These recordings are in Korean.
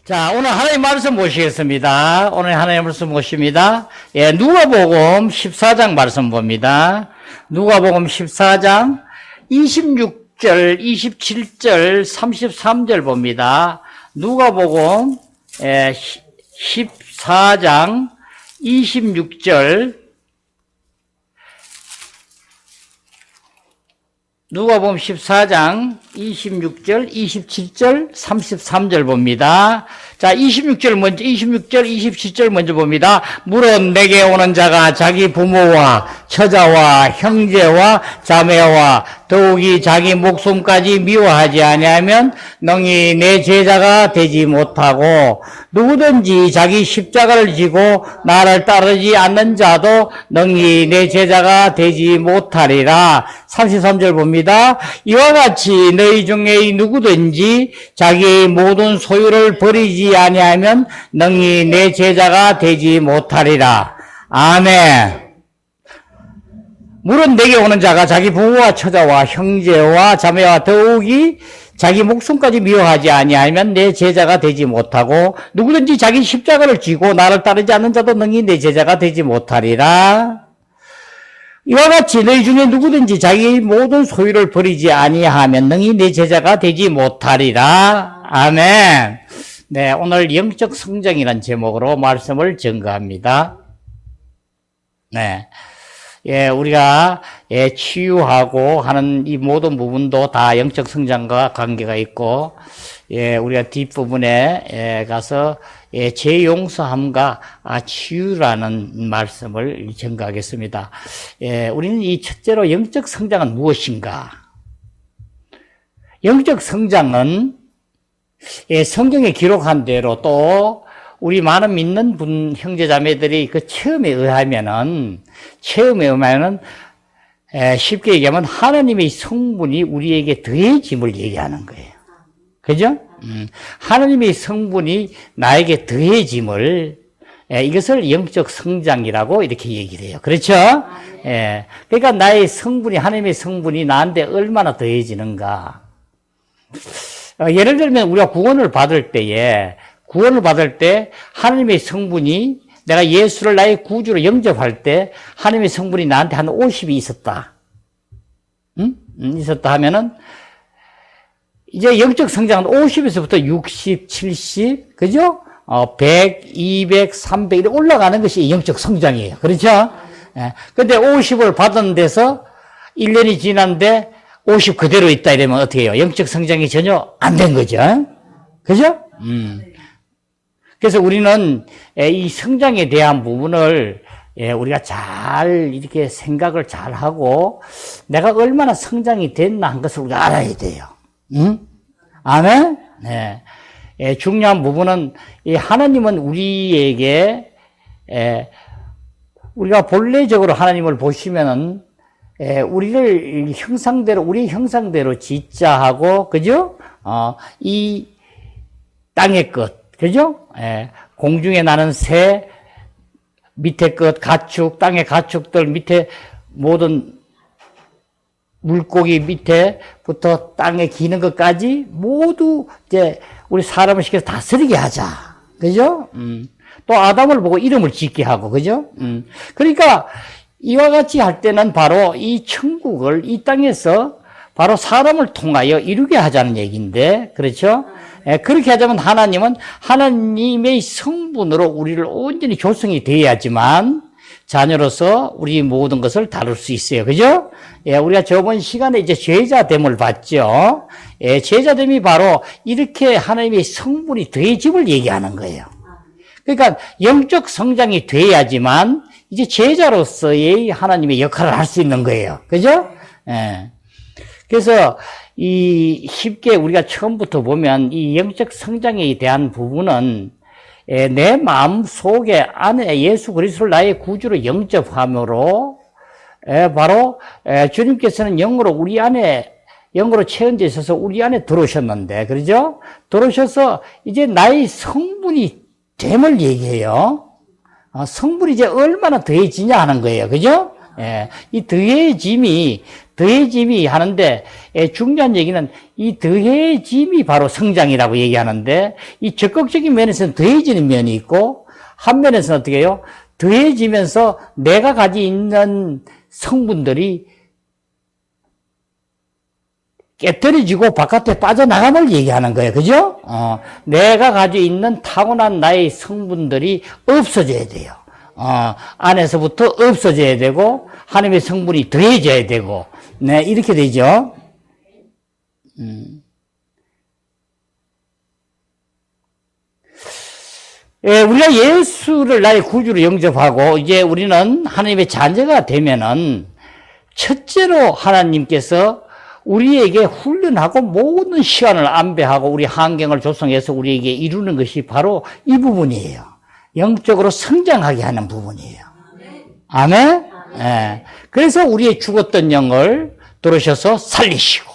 자, 오늘 하나님 말씀 보시겠습니다. 오늘 하나님 말씀 보십니다. 예, 누가복음 14장 말씀 봅니다. 누가복음 14장 26절, 27절, 33절 봅니다. 누가복음 14장 26절, 누가복음 14장 26절, 27절, 33절 봅니다. 자, 26절, 27절 먼저 봅니다. 물은 내게 오는 자가 자기 부모와 처자와 형제와 자매와 더욱이 자기 목숨까지 미워하지 아니하면 능히 내 제자가 되지 못하고, 누구든지 자기 십자가를 지고 나를 따르지 않는 자도 능히 내 제자가 되지 못하리라. 33절 봅니다. 이와 같이 너희 중에 누구든지 자기의 모든 소유를 버리지 아니하면 능히 내 제자가 되지 못하리라. 아멘. 물은 내게 오는 자가 자기 부모와 처자와 형제와 자매와 더욱이 자기 목숨까지 미워하지 아니하면 내 제자가 되지 못하고, 누구든지 자기 십자가를 지고 나를 따르지 않는 자도 능히 내 제자가 되지 못하리라. 이와 같이 너희 중에 누구든지 자기 모든 소유를 버리지 아니하면 능히 내 제자가 되지 못하리라. 아멘. 네, 오늘 영적 성장이라는 제목으로 말씀을 전가합니다. 네. 예, 우리가 치유하고 하는 이 모든 부분도 다 영적 성장과 관계가 있고, 예, 우리가 뒷부분에 가서 재용서함과 치유라는 말씀을 전가하겠습니다. 예, 우리는 이 첫째로 영적 성장은 무엇인가? 영적 성장은 성경에 기록한 대로 또 우리 많은 믿는 분, 형제자매들이 그 체험에 의하면은 쉽게 얘기하면 하나님의 성분이 우리에게 더해짐을 얘기하는 거예요. 그죠? 하나님의 성분이 나에게 더해짐을, 이것을 영적 성장이라고 이렇게 얘기를 해요. 그렇죠? 예. 그러니까 나의 성분이, 하나님의 성분이 나한테 얼마나 더해지는가. 예를 들면 우리가 구원을 받을 때 하나님의 성분이, 내가 예수를 나의 구주로 영접할 때 하나님의 성분이 나한테 한 50이 있었다. 있었다 하면은 이제 영적 성장은 50에서부터 60, 70, 그죠? 100, 200, 300 이렇게 올라가는 것이 영적 성장이에요. 그렇죠? 예. 근데 50을 받은 데서 1년이 지났는데 50 그대로 있다 이러면 어떻게 해요? 영적 성장이 전혀 안 된 거죠. 그죠? 그래서 우리는 이 성장에 대한 부분을 우리가 잘 이렇게 생각을 잘 하고 내가 얼마나 성장이 됐나 한 것을 우리가 알아야 돼요. 아멘? 네. 중요한 부분은 이 하나님은 우리에게 우리가 본래적으로 하나님을 보시면은 우리를 형상대로, 우리 형상대로 짓자하고, 그죠? 이 땅의 것, 그죠? 공중에 나는 새, 밑에 것, 가축, 땅의 가축들, 밑에 모든 물고기 밑에부터 땅에 기는 것까지 모두 이제 우리 사람을 시켜서 다스리게 하자. 그죠? 또 아담을 보고 이름을 짓게 하고, 그죠? 그러니까 이와 같이 할 때는 바로 이 천국을 이 땅에서 바로 사람을 통하여 이루게 하자는 얘기인데, 그렇죠? 그렇게 하자면 하나님은 하나님의 성분으로 우리를 온전히 조성이 되어야지만 자녀로서 우리 모든 것을 다룰 수 있어요. 그죠? 우리가 저번 시간에 이제 제자됨을 봤죠? 제자됨이 바로 이렇게 하나님의 성분이 더해짐을 얘기하는 거예요. 그러니까 영적 성장이 돼야지만 이제 제자로서의 하나님의 역할을 할 수 있는 거예요. 그죠? 그래서 쉽게 우리가 처음부터 보면 이 영적 성장에 대한 부분은 내 마음 속에 안에 예수 그리스도를 나의 구주로 영접함으로 바로 주님께서는 영으로 우리 안에 영으로 체현되어 있어서 우리 안에 들어오셨는데, 그러죠? 들어오셔서 이제 나의 성분이 됨을 얘기해요. 성분이 이제 얼마나 더해지냐 하는 거예요. 그죠? 이 더해짐이 더해짐이 하는데, 중요한 얘기는 이 더해짐이 바로 성장이라고 얘기하는데, 이 적극적인 면에서는 더해지는 면이 있고, 한 면에서는 어떻게 해요? 더해지면서 내가 가지고 있는 성분들이 깨뜨려지고 바깥에 빠져나감을 얘기하는 거예요. 그죠? 내가 가지고 있는 타고난 나의 성분들이 없어져야 돼요. 안에서부터 없어져야 되고, 하나님의 성분이 더해져야 되고, 네, 이렇게 되죠. 예, 우리가 예수를 나의 구주로 영접하고, 이제 우리는 하나님의 자녀가 되면은, 첫째로 하나님께서 우리에게 훈련하고 모든 시간을 안배하고 우리 환경을 조성해서 우리에게 이루는 것이 바로 이 부분이에요. 영적으로 성장하게 하는 부분이에요. 아멘? 예. 그래서 우리의 죽었던 영을 들으셔서 살리시고,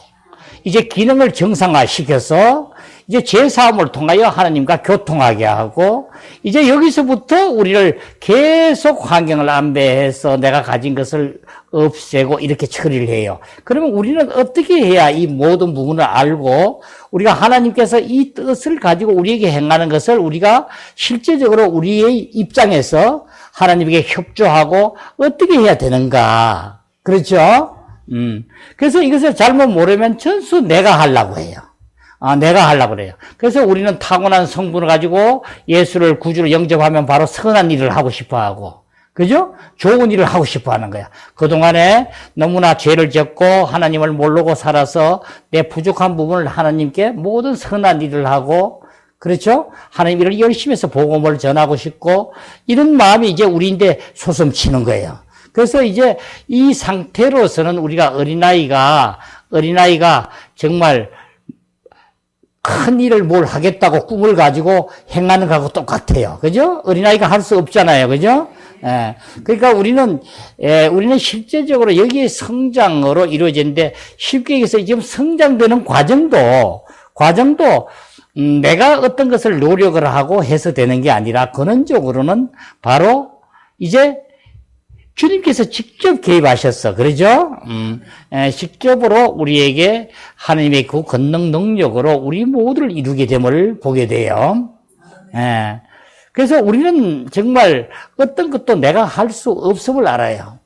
이제 기능을 정상화시켜서 이제 죄사함을 통하여 하나님과 교통하게 하고, 이제 여기서부터 우리를 계속 환경을 안배해서 내가 가진 것을 없애고 이렇게 처리를 해요. 그러면 우리는 어떻게 해야 이 모든 부분을 알고 우리가 하나님께서 이 뜻을 가지고 우리에게 행하는 것을 우리가 실제적으로 우리의 입장에서 하나님에게 협조하고 어떻게 해야 되는가. 그렇죠? 그래서 이것을 잘못 모르면 전수 내가 하려고 해요. 내가 하려고 그래요. 그래서 우리는 타고난 성분을 가지고 예수를 구주로 영접하면 바로 선한 일을 하고 싶어 하고, 그죠? 좋은 일을 하고 싶어 하는 거야. 그동안에 너무나 죄를 짓고 하나님을 모르고 살아서 내 부족한 부분을 하나님께 모든 선한 일을 하고, 그렇죠? 하나님 일을 열심히 해서 복음을 전하고 싶고, 이런 마음이 이제 우리인데 솟음치는 거예요. 그래서 이제 이 상태로서는 우리가 어린아이가 정말 큰 일을 뭘 하겠다고 꿈을 가지고 행하는 거하고 똑같아요. 그죠? 어린아이가 할 수 없잖아요. 그죠? 예. 그러니까 우리는 실제적으로 여기에 성장으로 이루어지는데, 쉽게 얘기해서 지금 성장되는 과정도, 내가 어떤 것을 노력을 하고 해서 되는 게 아니라, 근원적으로는 바로 이제 주님께서 직접 개입하셨어. 그러죠? 직접으로 우리에게 하나님의 그 권능 능력으로 우리 모두를 이루게 됨을 보게 돼요. 그래서 우리는 정말 어떤 것도 내가 할 수 없음을 알아요.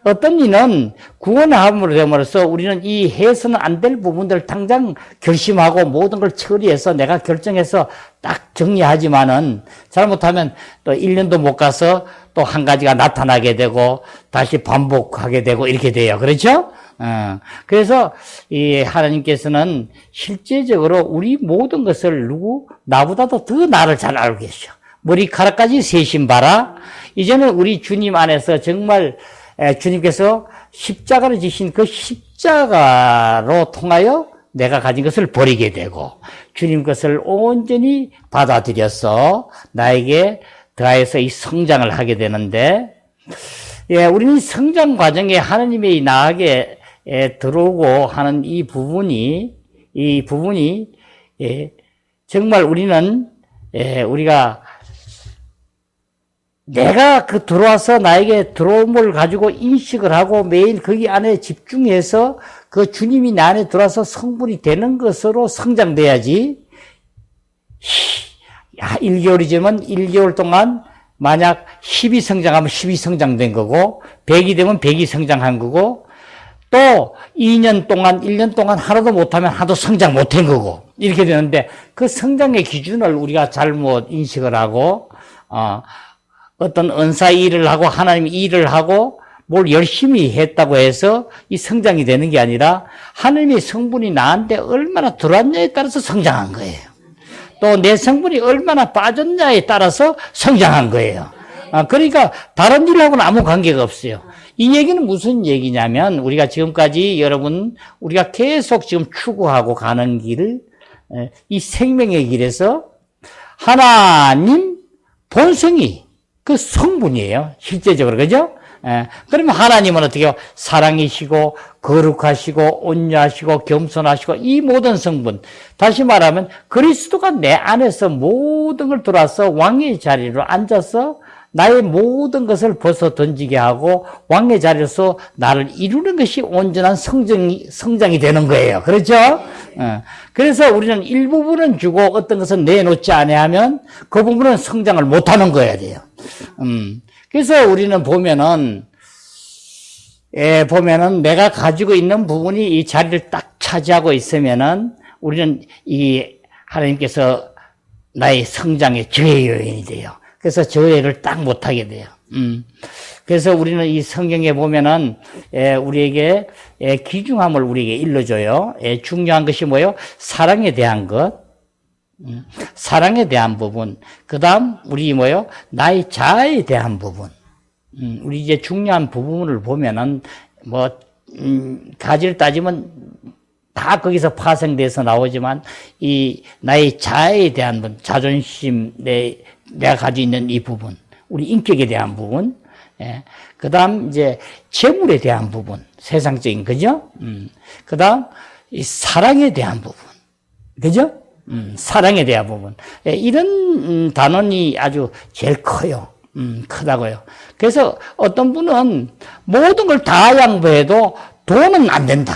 어떤 일은 구원함으로 됨으로써 우리는 이 해서는 안 될 부분들을 당장 결심하고 모든 걸 처리해서 내가 결정해서 딱 정리하지만은, 잘못하면 또 1년도 못 가서 또 한 가지가 나타나게 되고 다시 반복하게 되고 이렇게 돼요. 그렇죠? 그래서 이 하나님께서는 실제적으로 우리 모든 것을 나보다도 더 나를 잘 알고 계셔. 머리카락까지 세신 바라. 이제는 우리 주님 안에서 정말 주님께서 십자가를 지신 그 십자가로 통하여 내가 가진 것을 버리게 되고, 주님 것을 온전히 받아들여서 나에게 더하여서 이 성장을 하게 되는데, 우리는 성장 과정에 하나님의 나에게 들어오고 하는 이 부분이 정말 우리가 내가 들어와서 나에게 들어옴을 가지고 인식을 하고 매일 거기 안에 집중해서 그 주님이 내 안에 들어와서 성분이 되는 것으로 성장돼야지. 1개월이지만 1개월 동안 만약 10이 성장하면 10이 성장된 거고, 100이 되면 100이 성장한 거고, 또 2년 동안, 1년 동안 하나도 못하면 하나도 성장 못한 거고, 이렇게 되는데, 그 성장의 기준을 우리가 잘못 인식을 하고, 어떤 은사 일을 하고 하나님 일을 하고 뭘 열심히 했다고 해서 이 성장이 되는 게 아니라, 하나님의 성분이 나한테 얼마나 들어왔냐에 따라서 성장한 거예요. 또 내 성분이 얼마나 빠졌냐에 따라서 성장한 거예요. 그러니까 다른 일하고는 아무 관계가 없어요. 이 얘기는 무슨 얘기냐면, 우리가 지금까지 우리가 계속 지금 추구하고 가는 길을, 이 생명의 길에서 하나님 본성이 그 성분이에요. 실제적으로. 그죠? 그러면 하나님은 어떻게 해요? 사랑이시고 거룩하시고 온유하시고 겸손하시고 이 모든 성분, 다시 말하면 그리스도가 내 안에서 모든 걸 들어와서 왕의 자리로 앉아서 나의 모든 것을 벗어 던지게 하고 왕의 자리로서 나를 이루는 것이 온전한 성장이 되는 거예요. 그렇죠? 그래서 우리는 일부분은 주고 어떤 것은 내놓지 아니하면 그 부분은 성장을 못하는 거야 돼요. 그래서 우리는 보면은 내가 가지고 있는 부분이 이 자리를 딱 차지하고 있으면은 우리는 이 하나님께서 나의 성장의 저해 요인이 돼요. 그래서 저해를 딱 못하게 돼요. 그래서 우리는 이 성경에 보면은 우리에게 귀중함을 우리에게 일러줘요. 중요한 것이 뭐예요? 사랑에 대한 것, 사랑에 대한 부분. 그다음 우리 뭐예요? 나의 자아에 대한 부분. 우리 이제 중요한 부분을 보면은 가지를 따지면 다 거기서 파생돼서 나오지만 이 나의 자아에 대한 부분, 자존심, 내가 가지고 있는 이 부분, 우리 인격에 대한 부분, 그다음 이제 재물에 대한 부분, 세상적인 거죠. 그다음 이 사랑에 대한 부분, 그죠? 사랑에 대한 부분. 이런 단원이 아주 제일 커요. 크다고요. 그래서 어떤 분은 모든 걸 다 양보해도 돈은 안 된다.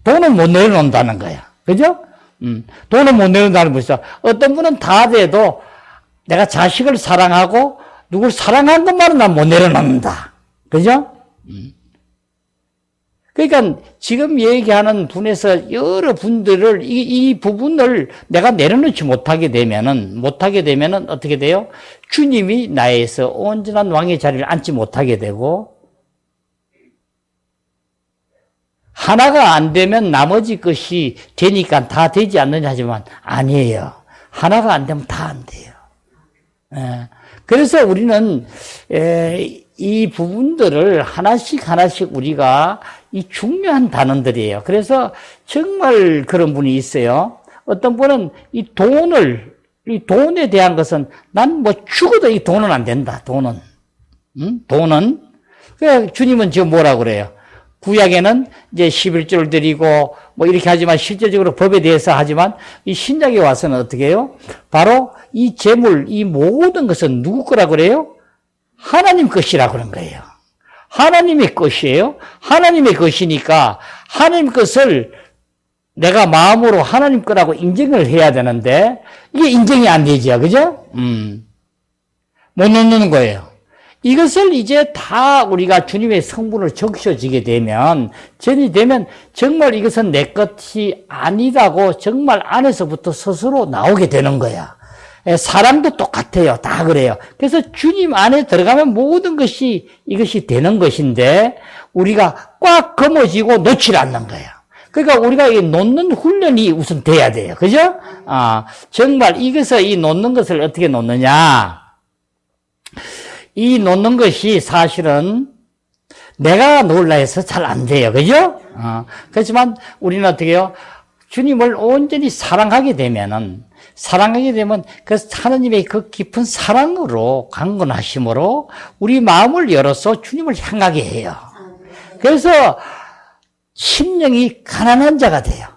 돈은 못 내려놓는다는 거야. 그죠? 돈은 못 내려놓는다는 것이죠. 어떤 분은 다 돼도 내가 자식을 사랑하고 누굴 사랑한 것만은 난 못 내려놓는다. 그죠? 그러니까 지금 얘기하는 분에서 여러 분들을 이 부분을 내가 내려놓지 못하게 되면은 어떻게 돼요? 주님이 나에서 온전한 왕의 자리를 앉지 못하게 되고 하나가 안 되면 나머지 것이 되니까 다 되지 않느냐 하지만 아니에요. 하나가 안 되면 다 안 돼요. 그래서 우리는 이 부분들을 하나씩 우리가 이 중요한 단원들이에요. 그래서 정말 그런 분이 있어요. 어떤 분은 이 돈에 대한 것은 난 죽어도 이 돈은 안 된다. 돈은. 그래 주님은 지금 뭐라고 그래요? 구약에는 이제 11조를 드리고 이렇게 하지만 실제적으로 법에 대해서 하지만 이 신약에 와서는 어떻게 해요? 바로 이 재물, 이 모든 것은 누구 거라고 그래요? 하나님 것이라고 그런 거예요. 하나님의 것이에요. 하나님의 것이니까 하나님 것을 내가 마음으로 하나님 거라고 인정을 해야 되는데 이게 인정이 안 되죠. 그죠? 못 넣는 거예요. 이것을 이제 다 우리가 주님의 성분을 적셔지게 되면, 전이 되면 정말 이것은 내 것이 아니다고 정말 안에서부터 스스로 나오게 되는 거야. 사랑도 똑같아요. 다 그래요. 그래서 주님 안에 들어가면 모든 것이 이것이 되는 것인데 우리가 꽉 거머쥐고 놓질 않는 거야. 그러니까 우리가 이 놓는 훈련이 우선 돼야 돼요. 그죠? 정말 이것을 이 놓는 것을 어떻게 놓느냐. 이 놓는 것이 사실은 내가 놓으려 해서 잘 안 돼요. 그죠? 그렇지만 우리는 어떻게 해요? 주님을 온전히 사랑하게 되면 그 하나님의 그 깊은 사랑으로 강건하심으로 우리 마음을 열어서 주님을 향하게 해요. 그래서 심령이 가난한 자가 돼요.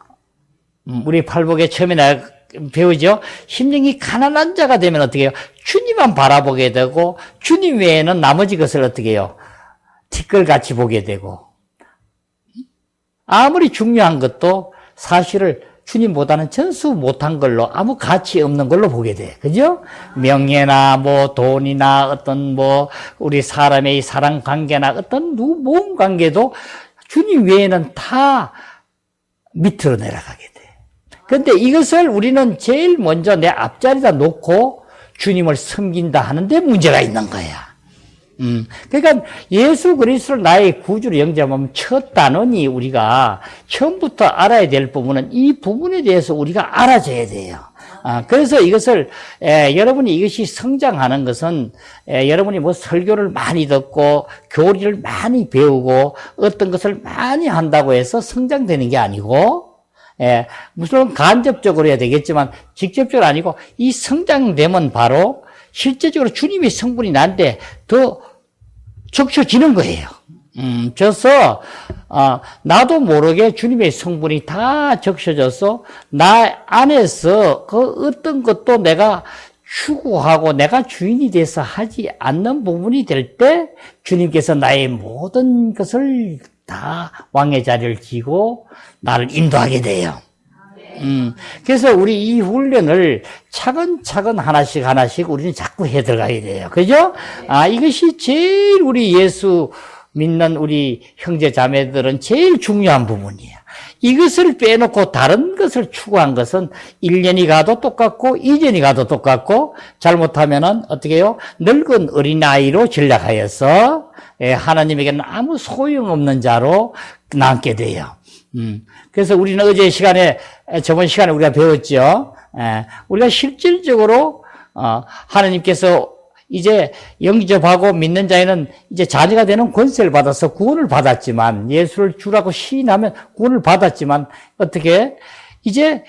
우리 팔복에 처음에 내가 배우죠? 심령이 가난한 자가 되면 어떻게 해요? 주님만 바라보게 되고 주님 외에는 나머지 것을 어떻게 해요? 티끌같이 보게 되고 아무리 중요한 것도 사실을 주님보다는 전수 못한 걸로 아무 가치 없는 걸로 보게 돼. 그죠? 명예나 돈이나 어떤 우리 사람의 사랑 관계나 어떤 모험 관계도 주님 외에는 다 밑으로 내려가게 돼. 그런데 이것을 우리는 제일 먼저 내 앞자리에다 놓고 주님을 섬긴다 하는데 문제가 있는 거야. 그러니까 예수 그리스도를 나의 구주로 영접하면 첫 단원이 우리가 처음부터 알아야 될 부분은 이 부분에 대해서 우리가 알아줘야 돼요. 그래서 이것을 여러분이 이것이 성장하는 것은 여러분이 설교를 많이 듣고 교리를 많이 배우고 어떤 것을 많이 한다고 해서 성장되는 게 아니고 물론 간접적으로 해야 되겠지만 직접적으로 아니고 이 성장되면 바로 실제적으로 주님의 성분이 나한테 더 적셔지는 거예요. 그래서 나도 모르게 주님의 성분이 다 적셔져서 나 안에서 그 어떤 것도 내가 추구하고 내가 주인이 돼서 하지 않는 부분이 될 때 주님께서 나의 모든 것을 다 왕의 자리를 쥐고 나를 인도하게 돼요. 그래서 우리 이 훈련을 차근차근 하나씩 우리는 자꾸 해 들어가야 돼요. 그죠? 이것이 제일 우리 예수 믿는 우리 형제 자매들은 제일 중요한 부분이에요. 이것을 빼놓고 다른 것을 추구한 것은 1년이 가도 똑같고 2년이 가도 똑같고 잘못하면은 어떻게 해요? 늙은 어린아이로 전락하여서 하나님에게는 아무 소용없는 자로 남게 돼요. 그래서 우리는 어제 시간에, 저번 시간에 우리가 배웠죠. 우리가 실질적으로, 하나님께서 이제 영접하고 믿는 자에는 이제 자녀가 되는 권세를 받아서 구원을 받았지만, 예수를 주라고 시인하면 구원을 받았지만, 어떻게, 이제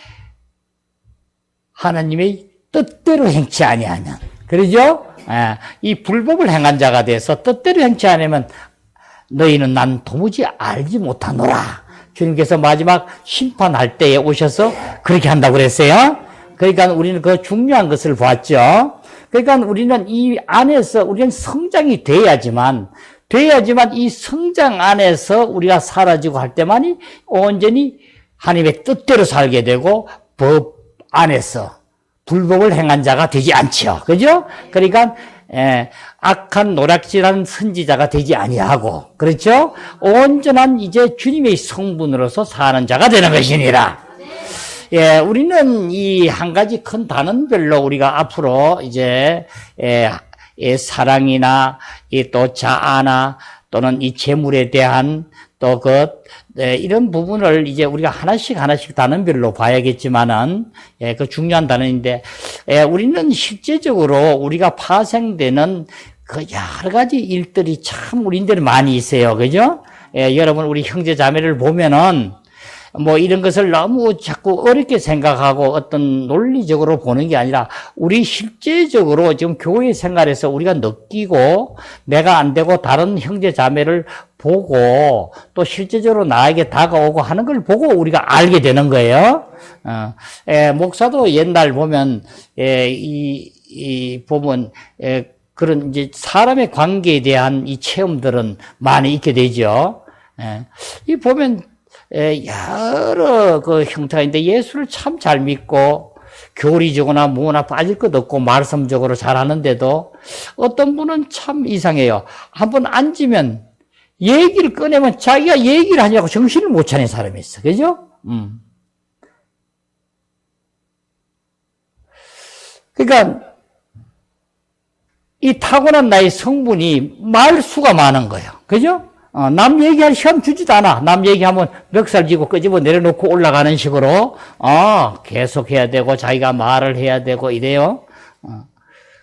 하나님의 뜻대로 행치 아니하면, 그러죠? 이 불법을 행한 자가 돼서 뜻대로 행치 아니하면, 너희는 난 도무지 알지 못하노라. 주님께서 마지막 심판할 때에 오셔서 그렇게 한다고 그랬어요. 그러니까 우리는 그 중요한 것을 봤죠. 그러니까 우리는 이 안에서 우리는 성장이 돼야지만 이 성장 안에서 우리가 사라지고 할 때만이 온전히 하나님의 뜻대로 살게 되고 법 안에서 불법을 행한 자가 되지 않죠. 그죠? 그러니까 악한 노략질한 선지자가 되지 아니하고, 그렇죠? 온전한 이제 주님의 성분으로서 사는 자가 되는 것이니라. 우리는 이 한 가지 큰 단원별로 우리가 앞으로 이제 사랑이나 또 자아나 또는 이 재물에 대한 또 이런 부분을 이제 우리가 하나씩 단원별로 봐야겠지만은, 그 중요한 단원인데, 우리는 실제적으로 우리가 파생되는 그 여러 가지 일들이 참 우리들이 많이 있어요. 그죠? 여러분, 우리 형제 자매를 보면은, 뭐 이런 것을 너무 자꾸 어렵게 생각하고 어떤 논리적으로 보는 게 아니라 우리 실제적으로 지금 교회 생활에서 우리가 느끼고 내가 안 되고 다른 형제 자매를 보고 또 실제적으로 나에게 다가오고 하는 걸 보고 우리가 알게 되는 거예요. 목사도 옛날 보면 보면 그런 이제 사람의 관계에 대한 이 체험들은 많이 있게 되죠. 이 보면 여러 그 형태가 있는데 예수를 참 잘 믿고 교리적으로나 뭐나 빠질 것 없고 말씀적으로 잘하는데도 어떤 분은 참 이상해요. 한번 앉으면 얘기를 꺼내면 자기가 얘기를 하냐고 정신을 못 차리는 사람이 있어. 그죠? 그러니까 이 타고난 나의 성분이 말수가 많은 거예요. 그죠? 남 얘기할 시간 주지도 않아. 남 얘기하면 멱살 쥐고 끄집어 내려놓고 올라가는 식으로, 계속 해야 되고, 자기가 말을 해야 되고, 이래요.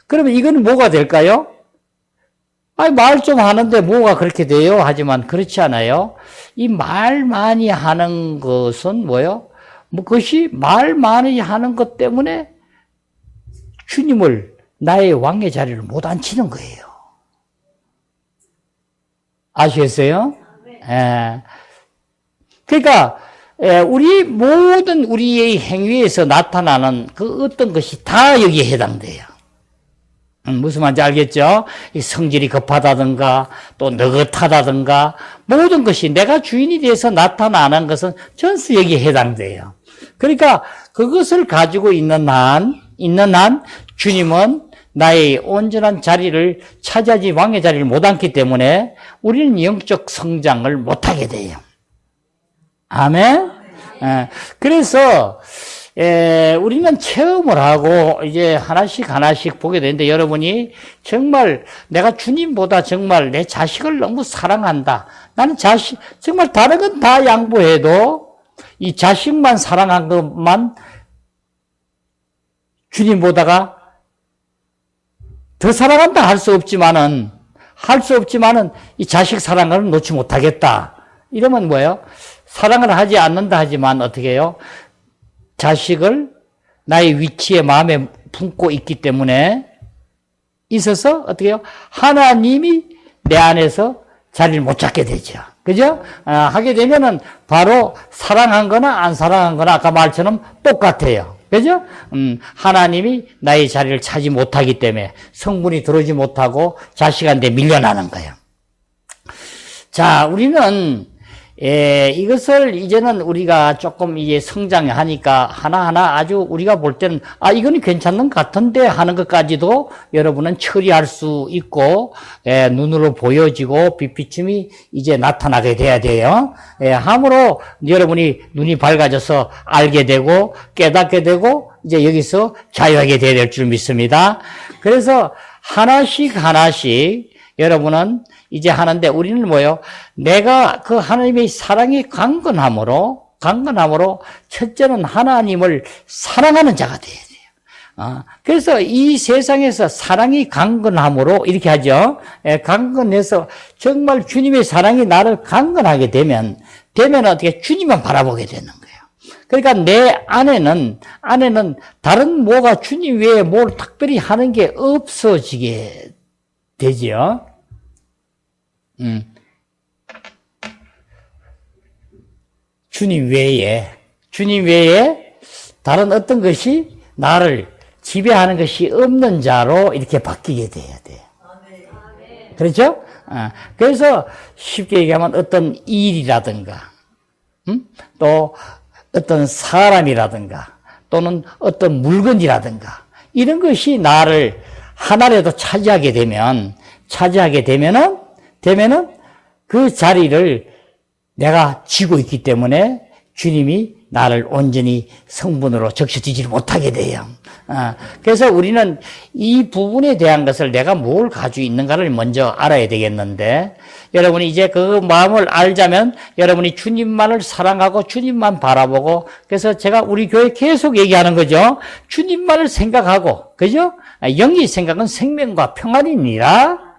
그러면 이건 뭐가 될까요? 말 좀 하는데 뭐가 그렇게 돼요? 하지만 그렇지 않아요. 이 말 많이 하는 것은 뭐요? 그것이 말 많이 하는 것 때문에 주님을 나의 왕의 자리를 못 앉히는 거예요. 아시겠어요? 그러니까 우리 모든 우리의 행위에서 나타나는 그 어떤 것이 다 여기에 해당돼요. 무슨 말인지 알겠죠? 이 성질이 급하다든가 또 느긋하다든가 모든 것이 내가 주인이 돼서 나타나는 것은 전부 여기에 해당돼요. 그러니까 그것을 가지고 있는 한 주님은 나의 온전한 자리를 차지하지 왕의 자리를 못 앉기 때문에 우리는 영적 성장을 못하게 돼요. 아멘? 그래서 우리는 체험을 하고 이제 하나씩 보게 되는데 여러분이 정말 내가 주님보다 정말 내 자식을 너무 사랑한다. 나는 정말 다른 건 다 양보해도 이 자식만 사랑한 것만 주님보다가 더 사랑한다 할 수 없지만은 이 자식 사랑을 놓지 못하겠다. 이러면 뭐예요? 사랑을 하지 않는다 하지만 어떻게 해요? 자식을 나의 위치에 마음에 품고 있기 때문에 있어서 어떻게 해요? 하나님이 내 안에서 자리를 못 잡게 되죠. 그죠? 하게 되면은 바로 사랑한 거나 안 사랑한 거나 아까 말처럼 똑같아요. 그죠? 하나님이 나의 자리를 차지 못하기 때문에 성분이 들어오지 못하고 자식한테 밀려나는 거예요. 자, 우리는 이것을 이제는 우리가 조금 이제 성장하니까 하나하나 아주 우리가 볼 때는 이거는 괜찮은 것 같은데 하는 것까지도 여러분은 처리할 수 있고 눈으로 보여지고 빛비침이 이제 나타나게 돼야 돼요. 함으로 여러분이 눈이 밝아져서 알게 되고 깨닫게 되고 이제 여기서 자유하게 돼야 될 줄 믿습니다. 그래서 하나씩 여러분은 이제 하는데 우리는 뭐요? 내가 그 하나님의 사랑이 강건함으로 첫째는 하나님을 사랑하는 자가 돼야 돼요. 그래서 이 세상에서 사랑이 강건함으로 이렇게 하죠. 강건해서 정말 주님의 사랑이 나를 강건하게 되면 어떻게 주님만 바라보게 되는 거예요. 그러니까 내 안에는 다른 뭐가 주님 외에 뭘 특별히 하는 게 없어지게 되죠. 주님 외에 다른 어떤 것이 나를 지배하는 것이 없는 자로 이렇게 바뀌게 돼야 돼요. 그렇죠? 그래서 쉽게 얘기하면 어떤 일이라든가, 또 어떤 사람이라든가, 또는 어떤 물건이라든가, 이런 것이 나를 하나라도 차지하게 되면은 그 자리를 내가 쥐고 있기 때문에 주님이 나를 온전히 성분으로 적셔지지 못하게 돼요. 그래서 우리는 이 부분에 대한 것을 내가 뭘 가지고 있는가를 먼저 알아야 되겠는데, 여러분이 이제 그 마음을 알자면 여러분이 주님만을 사랑하고 주님만 바라보고, 그래서 제가 우리 교회 계속 얘기하는 거죠. 주님만을 생각하고, 그죠? 영의 생각은 생명과 평안이니라.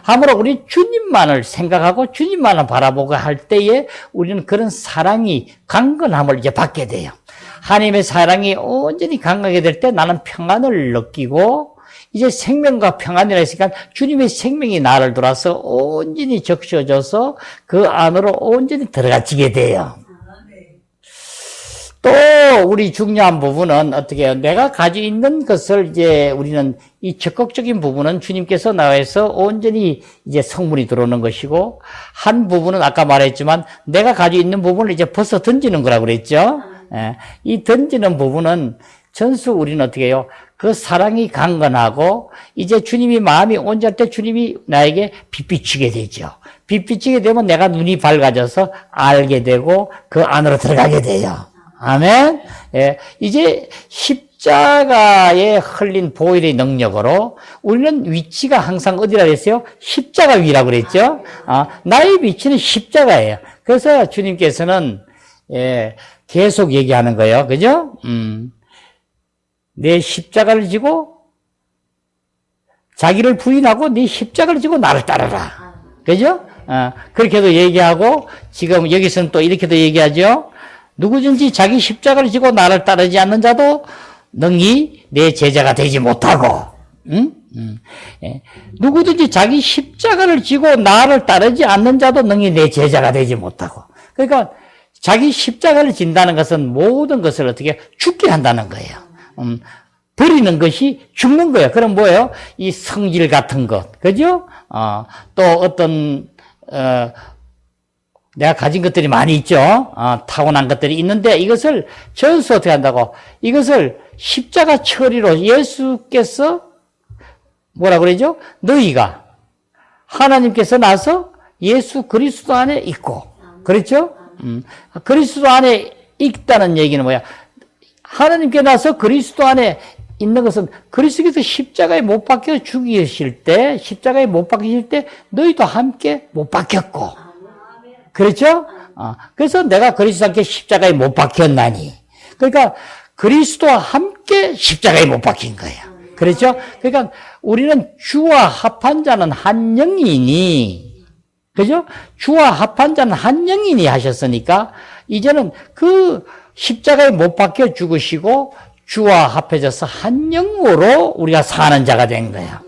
함으로 우리 주님만을 생각하고 주님만을 바라보고 할 때에 우리는 그런 사랑이 강건함을 이제 받게 돼요. 하나님의 사랑이 온전히 강하게 될 때 나는 평안을 느끼고, 이제 생명과 평안이라 했으니까 주님의 생명이 나를 돌아서 온전히 적셔져서 그 안으로 온전히 들어가지게 돼요. 또 우리 중요한 부분은 어떻게 해요? 내가 가지고 있는 것을 이제 우리는 이 적극적인 부분은 주님께서 나와서 온전히 이제 성분이 들어오는 것이고, 한 부분은 아까 말했지만 내가 가지고 있는 부분을 이제 벗어 던지는 거라고 그랬죠. 이 던지는 부분은 전수 우리는 어떻게 해요? 그 사랑이 강건하고 이제 주님이 마음이 온전할 때 주님이 나에게 빛비치게 되죠. 빛비치게 되면 내가 눈이 밝아져서 알게 되고 그 안으로 들어가게 돼요. 아멘. 이제 십자가에 흘린 보혈의 능력으로 우리는 위치가 항상 어디라 그랬어요? 십자가 위라고 그랬죠. 나의 위치는 십자가예요. 그래서 주님께서는 계속 얘기하는 거예요. 그죠? 내 십자가를 지고 자기를 부인하고 네 십자가를 지고 나를 따르라. 그죠? 그렇게도 얘기하고, 지금 여기서는 또 이렇게도 얘기하죠. 누구든지 자기 십자가를 지고 나를 따르지 않는 자도 능히 내 제자가 되지 못하고, 누구든지 자기 십자가를 지고 나를 따르지 않는 자도 능히 내 제자가 되지 못하고. 그러니까 자기 십자가를 진다는 것은 모든 것을 어떻게 죽게 한다는 거예요. 버리는 것이 죽는 거예요. 그럼 뭐예요? 이 성질 같은 것, 그죠? 또 어떤 내가 가진 것들이 많이 있죠. 타고난 것들이 있는데 이것을 전수 어떻게 한다고? 이것을 십자가 처리로 예수께서 뭐라 그러죠? 너희가 하나님께서 나서 예수 그리스도 안에 있고, 그렇죠? 그리스도 안에 있다는 얘기는 뭐야? 하나님께 나서 그리스도 안에 있는 것은 그리스도께서 십자가에 못 박혀 죽이실 때, 십자가에 못 박히실 때 너희도 함께 못 박혔고, 그렇죠? 그래서 내가 그리스도와 함께 십자가에 못 박혔나니, 그러니까 그리스도와 함께 십자가에 못 박힌 거예요. 그렇죠? 그러니까 우리는 주와 합한 자는 한 영이니, 그죠? 주와 합한 자는 한 영이니 하셨으니까 이제는 그 십자가에 못 박혀 죽으시고 주와 합해져서 한 영으로 우리가 사는 자가 된 거예요.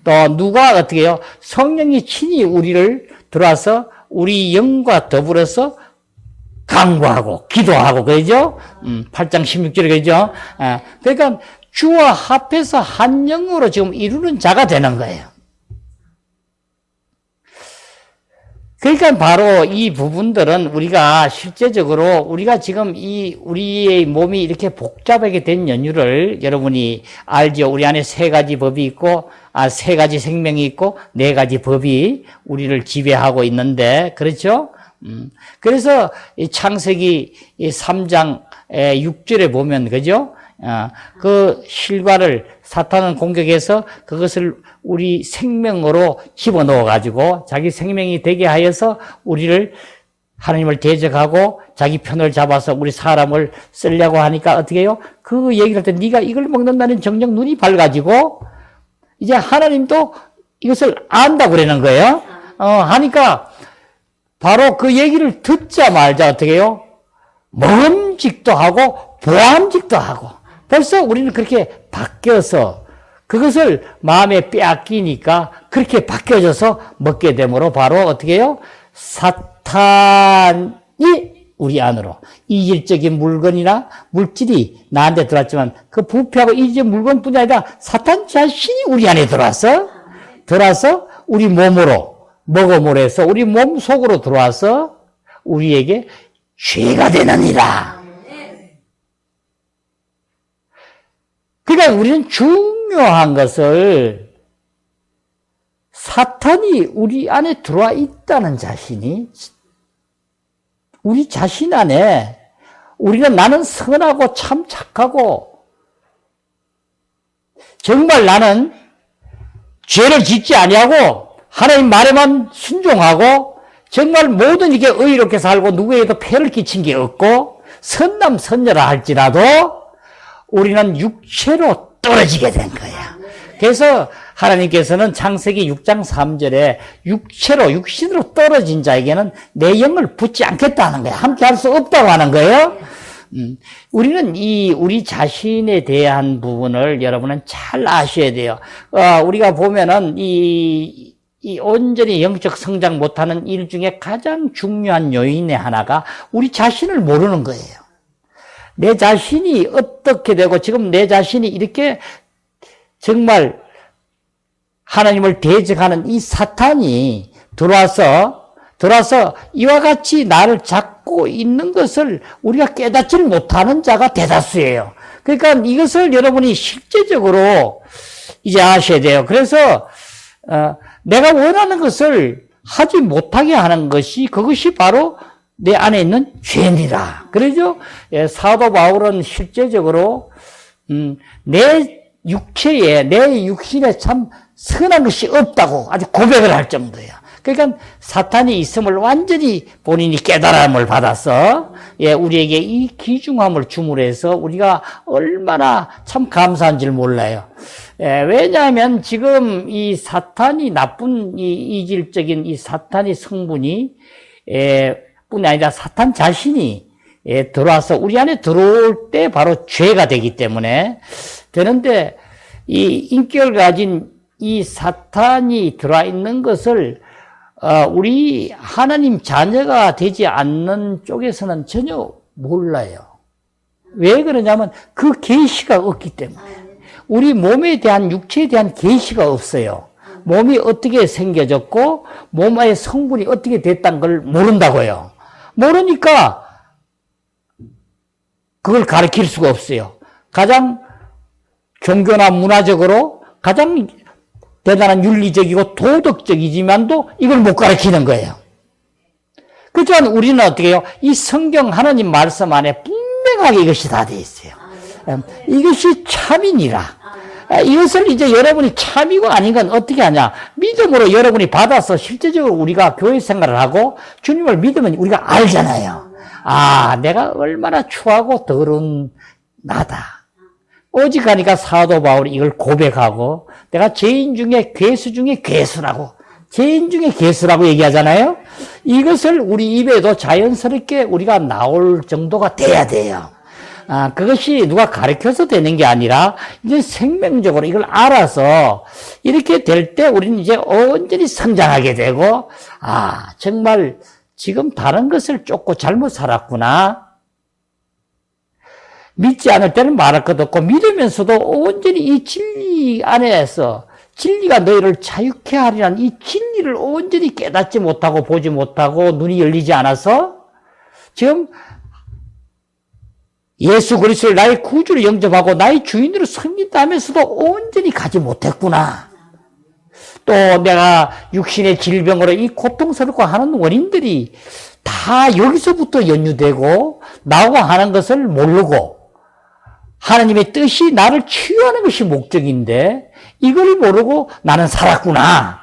또 누가 어떻게 해요? 성령이 친히 우리를 들어와서 우리 영과 더불어서 강구하고 기도하고 그러죠? 8장 16절에 그러죠? 그러니까 주와 합해서 한 영으로 지금 이루는 자가 되는 거예요. 그러니까 바로 이 부분들은 우리가 실제적으로 우리가 지금 우리의 몸이 이렇게 복잡하게 된 연유를 여러분이 알죠? 우리 안에 세 가지 법이 있고, 세 가지 생명이 있고, 네 가지 법이 우리를 지배하고 있는데, 그렇죠? 그래서 이 창세기 3장 6절에 보면, 그죠? 그 실과를 사탄은 공격해서 그것을 우리 생명으로 집어넣어 가지고 자기 생명이 되게 하여서 우리를 하나님을 대적하고 자기 편을 잡아서 우리 사람을 쓰려고 하니까 어떻게 해요? 그 얘기를 할 때 네가 이걸 먹는다는 정녕 눈이 밝아지고 이제 하나님도 이것을 안다고 그러는 거예요. 하니까 바로 그 얘기를 듣자마자 어떻게 해요? 먹음직도 하고 보암직도 하고 벌써 우리는 그렇게 바뀌어서 그것을 마음에 빼앗기니까 그렇게 바뀌어져서 먹게 되므로 바로 어떻게 해요? 사탄이 우리 안으로 이질적인 물건이나 물질이 나한테 들어왔지만 그 부패하고 이질적인 물건뿐이 아니라 사탄 자신이 우리 안에 들어와서 우리 몸으로 먹음으로 해서 우리 몸 속으로 들어와서 우리에게 죄가 되느니라. 그러니까 우리는 중요한 것을 사탄이 우리 안에 들어와 있다는 자신이 우리 자신 안에 우리는 나는 선하고 참 착하고 정말 나는 죄를 짓지 아니하고 하나님 말에만 순종하고 정말 모든 이게 의롭게 살고 누구에게도 폐를 끼친 게 없고 선남 선녀라 할지라도 우리는 육체로 떨어지게 된 거야. 그래서 하나님께서는 창세기 6장 3절에 육신으로 떨어진 자에게는 내 영을 붓지 않겠다는 거야. 함께 할 수 없다고 하는 거예요. 우리는 우리 자신에 대한 부분을 여러분은 잘 아셔야 돼요. 우리가 보면은 이 온전히 영적 성장 못하는 일 중에 가장 중요한 요인의 하나가 우리 자신을 모르는 거예요. 내 자신이 어떻게 되고 지금 내 자신이 이렇게 정말 하나님을 대적하는 이 사탄이 들어와서 이와 같이 나를 잡고 있는 것을 우리가 깨닫지를 못하는 자가 대다수예요. 그러니까 이것을 여러분이 실제적으로 이제 아셔야 돼요. 그래서 내가 원하는 것을 하지 못하게 하는 것이 그것이 바로 내 안에 있는 죄니라. 그러죠? 사도 바울은 실제적으로 내 육체에 내 육신에 참 선한 것이 없다고 아주 고백을 할 정도예요. 그러니까 사탄이 있음을 완전히 본인이 깨달음을 받아서 우리에게 이 귀중함을 줌으로 해서 우리가 얼마나 참 감사한 줄 몰라요. 왜냐하면 지금 이 사탄이 나쁜 이 이질적인 이 사탄의 성분이 뿐이 아니라 사탄 자신이 들어와서 우리 안에 들어올 때 바로 죄가 되기 때문에 되는데 이 인격을 가진 이 사탄이 들어와 있는 것을 우리 하나님 자녀가 되지 않는 쪽에서는 전혀 몰라요. 왜 그러냐면 그 계시가 없기 때문에 우리 몸에 대한 육체에 대한 계시가 없어요. 몸이 어떻게 생겨졌고 몸의 성분이 어떻게 됐다는 걸 모른다고요. 모르니까 그걸 가르칠 수가 없어요. 가장 종교나 문화적으로 가장 대단한 윤리적이고 도덕적이지만도 이걸 못 가르치는 거예요. 그렇지만 우리는 어떻게 해요? 이 성경 하나님 말씀 안에 분명하게 이것이 다 되어 있어요. 이것이 참이니라. 이것을 이제 여러분이 참이고 아닌 건 어떻게 하냐? 믿음으로 여러분이 받아서 실제적으로 우리가 교회 생활을 하고 주님을 믿으면 우리가 알잖아요. 내가 얼마나 추하고 더러운 나다. 오직 하니까 사도 바울이 이걸 고백하고 내가 죄인 중에 괴수 중에 괴수라고 죄인 중에 괴수라고 얘기하잖아요. 이것을 우리 입에도 자연스럽게 우리가 나올 정도가 돼야 돼요. 그것이 누가 가르쳐서 되는 게 아니라 이제 생명적으로 이걸 알아서 이렇게 될 때 우리는 이제 온전히 성장하게 되고 정말 지금 다른 것을 쫓고 잘못 살았구나. 믿지 않을 때는 말할 것 없고 믿으면서도 온전히 이 진리 안에서 진리가 너희를 자유케 하리라는 이 진리를 온전히 깨닫지 못하고 보지 못하고 눈이 열리지 않아서 지금 예수 그리스도를 나의 구주로 영접하고 나의 주인으로 섬긴다면서도 온전히 가지 못했구나. 또 내가 육신의 질병으로 이 고통스럽고 하는 원인들이 다 여기서부터 연유되고 나오고 하는 것을 모르고 하나님의 뜻이 나를 치유하는 것이 목적인데 이걸 모르고 나는 살았구나.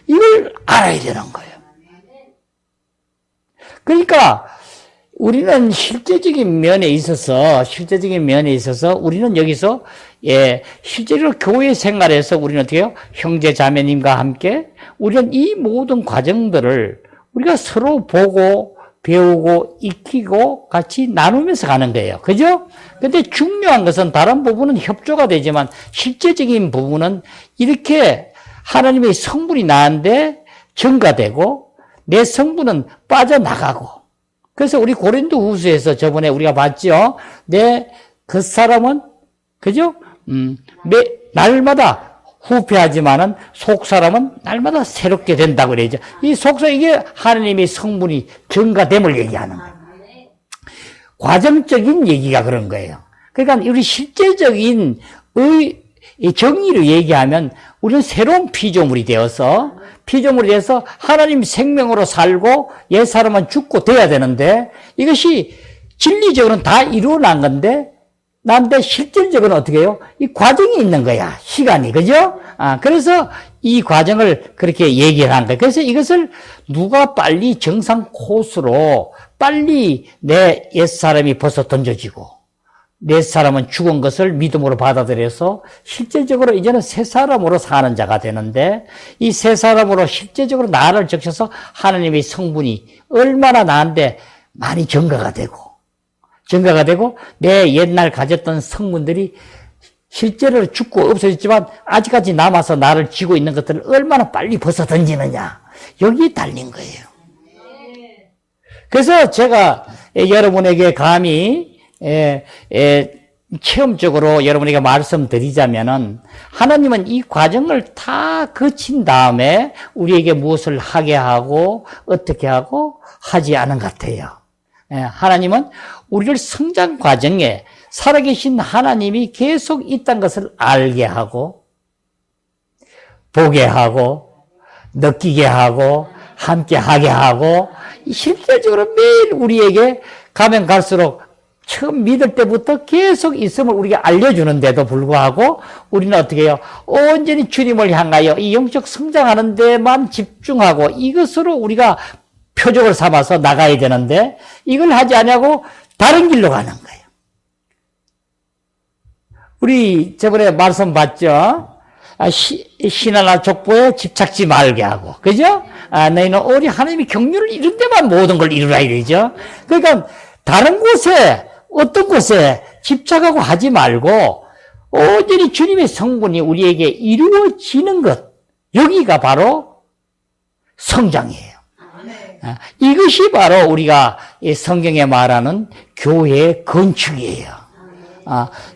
이걸 알아야 되는 거예요. 그러니까 우리는 실제적인 면에 있어서 우리는 여기서 실제로 교회 생활에서 우리는 어떻게 해요? 형제 자매님과 함께 우리는 이 모든 과정들을 우리가 서로 보고 배우고 익히고 같이 나누면서 가는 거예요. 그죠? 근데 중요한 것은 다른 부분은 협조가 되지만 실제적인 부분은 이렇게 하나님의 성분이 나한테 증가되고 내 성분은 빠져나가고 그래서 우리 고린도 후서에서 저번에 우리가 봤죠? 그 사람은, 그죠? 날마다 후패하지만은 속 사람은 날마다 새롭게 된다고 그러죠. 이 속사 이게 하나님의 성분이 증가됨을 얘기하는 거예요. 과정적인 얘기가 그런 거예요. 그러니까 우리 실제적인 정의를 얘기하면 우리는 새로운 피조물이 되어서 하나님 생명으로 살고 옛 사람은 죽고 돼야 되는데 이것이 진리적으로는 다 이루어난 건데 난데 실질적으로는 어떻게 해요? 이 과정이 있는 거야. 시간이. 그죠? 그래서 이 과정을 그렇게 얘기를 한 거예요. 그래서 이것을 누가 빨리 정상 코스로 빨리 내 옛사람이 벗어 던져지고 내 사람은 죽은 것을 믿음으로 받아들여서 실제적으로 이제는 새 사람으로 사는 자가 되는데 이 새 사람으로 실제적으로 나를 적셔서 하나님의 성분이 얼마나 나한테 많이 증가가 되고 내 옛날 가졌던 성분들이 실제로 죽고 없어졌지만 아직까지 남아서 나를 쥐고 있는 것들을 얼마나 빨리 벗어 던지느냐 여기에 달린 거예요. 그래서 제가 여러분에게 감히 체험적으로 여러분에게 말씀드리자면은 하나님은 이 과정을 다 거친 다음에 우리에게 무엇을 하게 하고 어떻게 하고 하지 않은 것 같아요. 하나님은 우리를 성장 과정에 살아계신 하나님이 계속 있다는 것을 알게 하고 보게 하고 느끼게 하고 함께 하게 하고 실제적으로 매일 우리에게 가면 갈수록 처음 믿을 때부터 계속 있음을 우리가 알려주는데도 불구하고 우리는 어떻게 해요? 온전히 주님을 향하여 이 영적 성장하는 데만 집중하고 이것으로 우리가 표적을 삼아서 나가야 되는데 이걸 하지 않냐고 다른 길로 가는 거예요. 우리 저번에 말씀 봤죠? 신하나 족보에 집착지 말게 하고 그죠? 너희는 오직 하나님의 경륜을 이룬 데만 모든 걸 이루라 이러죠. 그러니까 다른 곳에 어떤 곳에 집착하고 하지 말고 온전히 주님의 성분이 우리에게 이루어지는 것 여기가 바로 성장이에요. 이것이 바로 우리가 성경에 말하는 교회의 건축이에요.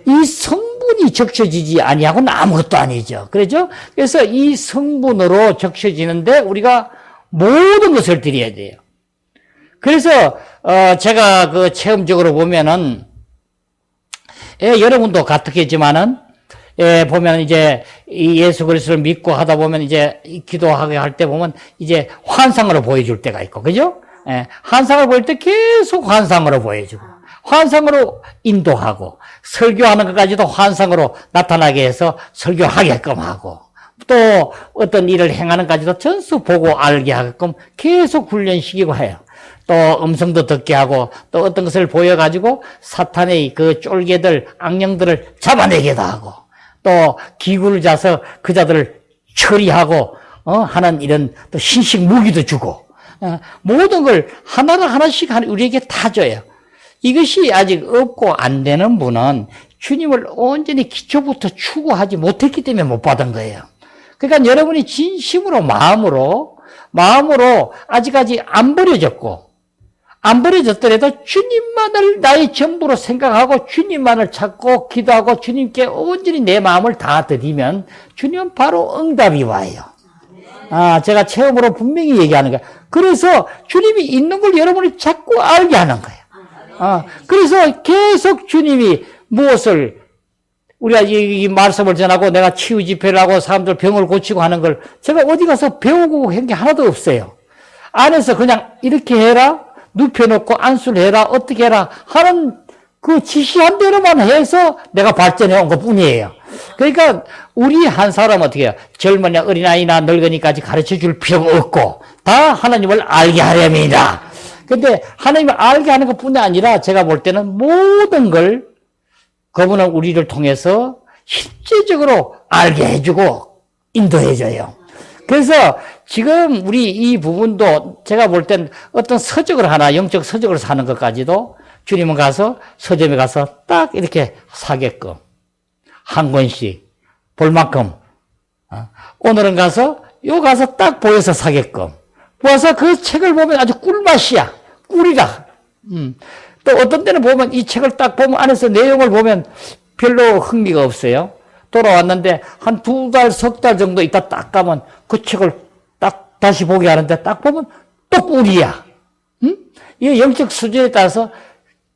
이 성분이 적셔지지 아니하고는 아무것도 아니죠. 그렇죠? 그래서 이 성분으로 적셔지는데 우리가 모든 것을 드려야 돼요. 그래서 제가 그 체험적으로 보면은 여러분도 같겠지만은 보면 이제 이 예수 그리스도를 믿고 하다 보면 이제 기도하게 할 때 보면 이제 환상으로 보여줄 때가 있고 그죠? 환상을 보일 때 계속 환상으로 보여주고 환상으로 인도하고 설교하는 것까지도 환상으로 나타나게 해서 설교하게끔 하고 또 어떤 일을 행하는 것까지도 전수 보고 알게 하게끔 계속 훈련시키고 해요. 또 음성도 듣게 하고 또 어떤 것을 보여가지고 사탄의 그 쫄개들 악령들을 잡아내기도 하고 또 기구를 짜서 그 자들을 처리하고 하는 이런 또 신식 무기도 주고 모든 걸 하나씩 우리에게 다 줘요. 이것이 아직 없고 안 되는 분은 주님을 온전히 기초부터 추구하지 못했기 때문에 못 받은 거예요. 그러니까 여러분이 진심으로 마음으로 마음으로 아직까지 안 버려졌고, 안 버려졌더라도 주님만을 나의 전부로 생각하고 주님만을 찾고 기도하고 주님께 온전히 내 마음을 다 드리면 주님은 바로 응답이 와요. 제가 체험으로 분명히 얘기하는 거예요. 그래서 주님이 있는 걸 여러분이 자꾸 알게 하는 거예요. 그래서 계속 주님이 무엇을 우리가 이 말씀을 전하고 내가 치유 집회를 하고 사람들 병을 고치고 하는 걸 제가 어디 가서 배우고 한 게 하나도 없어요. 안에서 그냥 이렇게 해라, 눕혀놓고 안수를 해라, 어떻게 해라 하는 그 지시한 대로만 해서 내가 발전해 온 것 뿐이에요. 그러니까 우리 한 사람 어떻게 해요? 젊은이나 어린아이나 늙은이까지 가르쳐 줄 필요가 없고 다 하나님을 알게 하렵니다. 근데 하나님을 알게 하는 것 뿐이 아니라 제가 볼 때는 모든 걸 그분은 우리를 통해서 실제적으로 알게 해주고 인도해줘요. 그래서 지금 우리 이 부분도 제가 볼 땐 어떤 서적을 하나, 영적 서적을 사는 것까지도 주님은 가서 서점에 가서 딱 이렇게 사게끔 한 권씩 볼 만큼 오늘은 가서 딱 보여서 사게끔 보아서 그 책을 보면 아주 꿀맛이야. 꿀이라. 또 어떤 때는 보면 이 책을 딱 보면 안에서 내용을 보면 별로 흥미가 없어요. 돌아왔는데 한 2달, 3달 정도 있다 딱 가면 그 책을 딱 다시 보게 하는데 딱 보면 또 꿀이야. 이 영적 수준에 따라서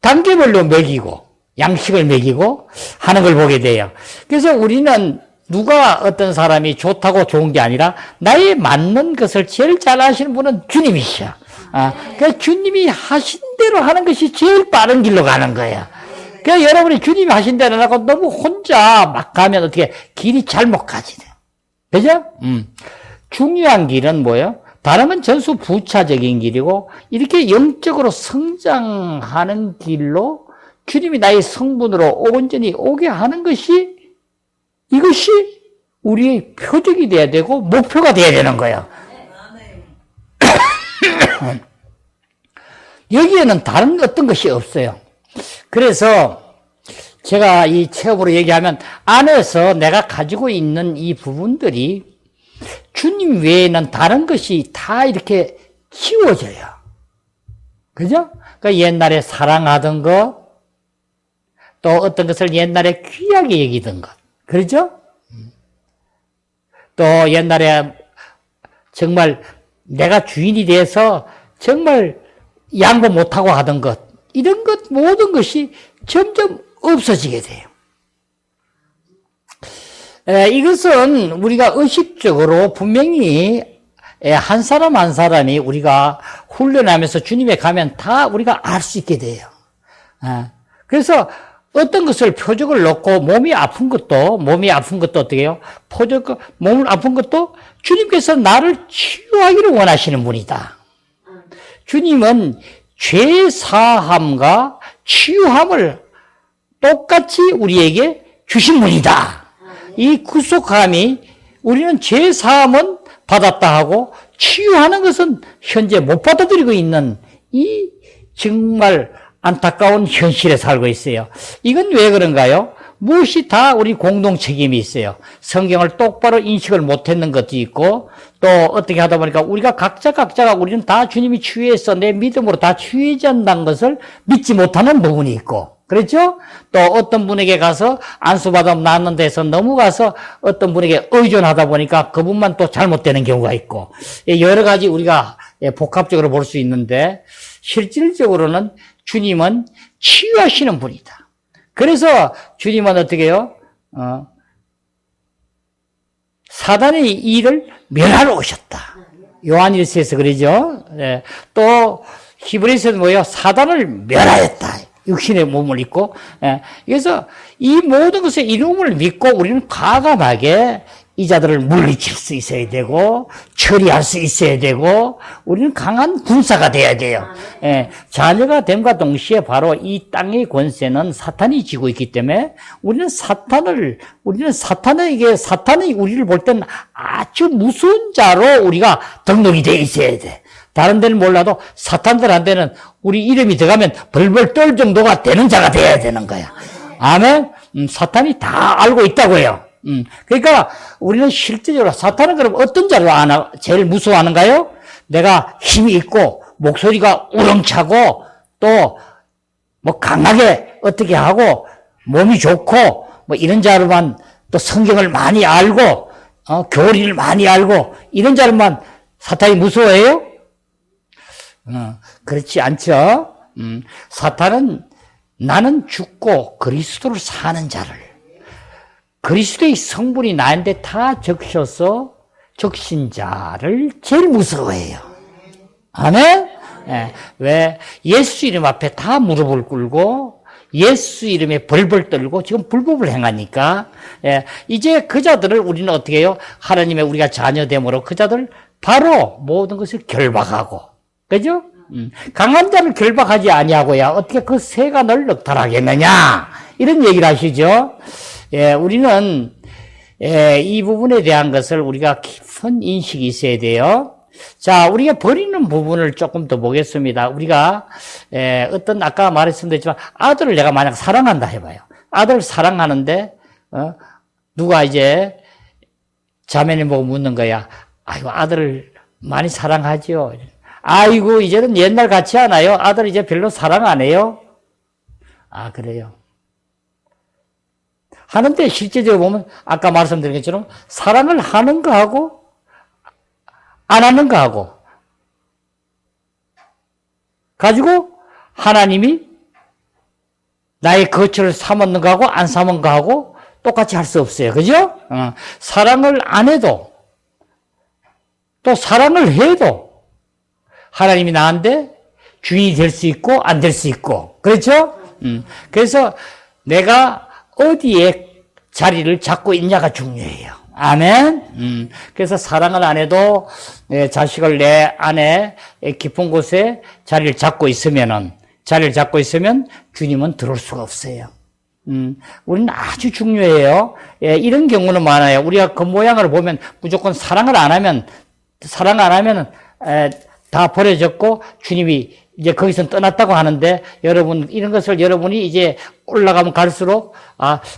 단계별로 먹이고 양식을 먹이고 하는 걸 보게 돼요. 그래서 우리는 누가 어떤 사람이 좋다고 좋은 게 아니라 나에 맞는 것을 제일 잘 하시는 분은 주님이시야. 그러니까 주님이 하신 대로 하는 것이 제일 빠른 길로 가는 거야. 그러니까 여러분이 주님이 하신 대로 하고 너무 혼자 막 가면 어떻게 길이 잘못 가지 돼요. 그죠? 중요한 길은 뭐예요? 다름은 전수 부차적인 길이고 이렇게 영적으로 성장하는 길로 주님이 나의 성분으로 온전히 오게 하는 것이 이것이 우리의 표적이 돼야 되고 목표가 돼야 되는 거예요. 여기에는 다른 어떤 것이 없어요. 그래서 제가 이 체험으로 얘기하면 안에서 내가 가지고 있는 이 부분들이 주님 외에는 다른 것이 다 이렇게 지워져요. 그죠? 그러니까 옛날에 사랑하던 것, 또 어떤 것을 옛날에 귀하게 여기던 것. 그렇죠? 또 옛날에 정말 내가 주인이 돼서 정말 양보 못하고 하던 것, 이런 것 모든 것이 점점 없어지게 돼요. 이것은 우리가 의식적으로 분명히 한 사람 한 사람이 우리가 훈련하면서 주님에 가면 다 우리가 알 수 있게 돼요. 그래서 어떤 것을 표적을 놓고 몸이 아픈 것도 어떻게 해요? 몸을 아픈 것도 주님께서 나를 치유하기를 원하시는 분이다. 주님은 죄 사함과 치유함을 똑같이 우리에게 주신 분이다. 이 구속함이 우리는 죄 사함은 받았다 하고 치유하는 것은 현재 못 받아들이고 있는 이 정말 안타까운 현실에 살고 있어요. 이건 왜 그런가요? 무엇이 다 우리 공동 책임이 있어요. 성경을 똑바로 인식을 못했는 것도 있고 또 어떻게 하다 보니까 우리가 각자가 우리는 다 주님이 치유해서 내 믿음으로 다 치유해진다는 것을 믿지 못하는 부분이 있고 그렇죠? 또 어떤 분에게 가서 안수받아 낫는 데서 너무 가서 어떤 분에게 의존하다 보니까 그분만 또 잘못되는 경우가 있고 여러 가지 우리가 복합적으로 볼 수 있는데 실질적으로는 주님은 치유하시는 분이다. 그래서 주님은 어떻게 해요? 사단의 일을 멸하러 오셨다. 요한일서에서 그러죠. 네. 또 히브리서에서 뭐예요? 사단을 멸하였다. 육신의 몸을 입고. 네. 그래서 이 모든 것의 이름을 믿고 우리는 과감하게 이 자들을 물리칠 수 있어야 되고 처리할 수 있어야 되고 우리는 강한 군사가 돼야 돼요. 예, 자녀가 됨과 동시에 바로 이 땅의 권세는 사탄이 쥐고 있기 때문에 우리는 사탄이 우리를 볼 때는 아주 무서운 자로 우리가 등록이 돼 있어야 돼. 다른 데는 몰라도 사탄들한테는 우리 이름이 들어가면 벌벌 떨 정도가 되는 자가 돼야 되는 거야. 아멘. 사탄이 다 알고 있다고요. 그러니까 우리는 실제적으로 사탄은 그럼 어떤 자를 제일 무서워하는가요? 내가 힘이 있고 목소리가 우렁차고 또 뭐 강하게 어떻게 하고 몸이 좋고 뭐 이런 자로만 또 성경을 많이 알고 교리를 많이 알고 이런 자로만 사탄이 무서워해요? 그렇지 않죠. 사탄은 나는 죽고 그리스도를 사는 자를, 그리스도의 성분이 나한테 다 적셔서 적신 자를 제일 무서워해요. 아멘? 예, 왜? 예수 이름 앞에 다 무릎을 꿇고 예수 이름에 벌벌 떨고 지금 불법을 행하니까, 예, 이제 그 자들을 우리는 어떻게 해요? 하나님의 우리가 자녀됨으로 그 자들 바로 모든 것을 결박하고, 그죠? 강한 자를 결박하지 아니하고야 어떻게 그 새가 널 넉탈하겠느냐, 이런 얘기를 하시죠. 예, 우리는 이 부분에 대한 것을 우리가 깊은 인식이 있어야 돼요. 자, 우리가 버리는 부분을 조금 더 보겠습니다. 우리가 어떤 아까 말했습니다지만 아들을 내가 만약 사랑한다 해봐요. 아들을 사랑하는데 누가 이제 자매님 보고 묻는 거야. 아이고, 아들을 많이 사랑하지요. 아이고, 이제는 옛날 같지 않아요. 아들 이제 별로 사랑 안 해요. 아, 그래요. 하는데 실제적으로 보면 아까 말씀드린 것처럼 사랑을 하는 거하고 안 하는 거하고 가지고 하나님이 나의 거처를 삼았는 거하고 안 삼은 거하고 똑같이 할 수 없어요. 그죠? 사랑을 안 해도 또 사랑을 해도 하나님이 나한테 주인이 될 수 있고 안 될 수 있고, 그렇죠? 그래서 내가 어디에 자리를 잡고 있냐가 중요해요. 아멘. 그래서 사랑을 안 해도 자식을 내 안에 깊은 곳에 자리를 잡고 있으면 주님은 들어올 수가 없어요. 우리는 아주 중요해요. 이런 경우는 많아요. 우리가 그 모양을 보면 무조건 사랑을 안 하면 다 버려졌고 주님이 이제 거기서 떠났다고 하는데, 여러분, 이런 것을 여러분이 이제 올라가면 갈수록,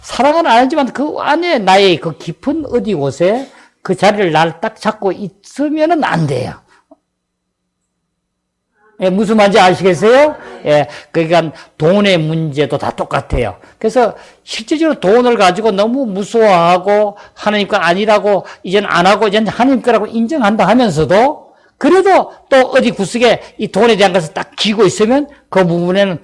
사랑은 안 하지만 그 안에 나의 그 깊은 어디 곳에 그 자리를 날 딱 잡고 있으면은 안 돼요. 예, 무슨 말인지 아시겠어요? 예, 그러니까 돈의 문제도 다 똑같아요. 그래서 실제적으로 돈을 가지고 너무 무서워하고 하나님과 아니라고 이제는 안 하고 이제는 하나님 거라고 인정한다 하면서도 그래도 또 어디 구석에 이 돈에 대한 것을 딱 쥐고 있으면 그 부분에는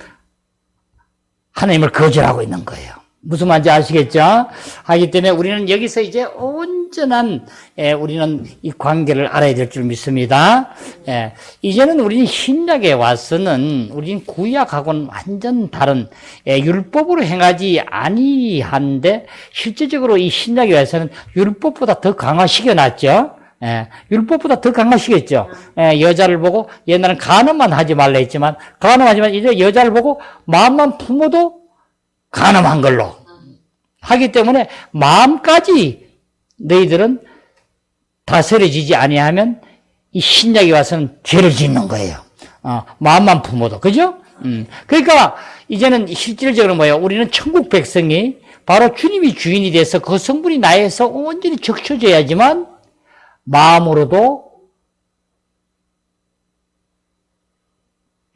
하나님을 거절하고 있는 거예요. 무슨 말인지 아시겠죠? 하기 때문에 우리는 여기서 이제 온전한 우리는 이 관계를 알아야 될 줄 믿습니다. 이제는 우리는 신약에 와서는 우리는 구약하고는 완전 다른 율법으로 행하지 아니한데 실제적으로 이 신약에 와서는 율법보다 더 강화시켜놨죠. 율법보다 더 강화시켰죠. 여자를 보고 옛날엔 간음만 하지 말라 했지만 간음하지만 이제 여자를 보고 마음만 품어도 간음한 걸로 하기 때문에 마음까지 너희들은 다스려지지 아니하면 이 신약에 와서는 죄를 짓는 거예요. 마음만 품어도. 그죠? 그러니까 이제는 실질적으로 뭐예요? 우리는 천국 백성이 바로 주님이 주인이 돼서 그 성분이 나에서 온전히 적셔져야지만 마음으로도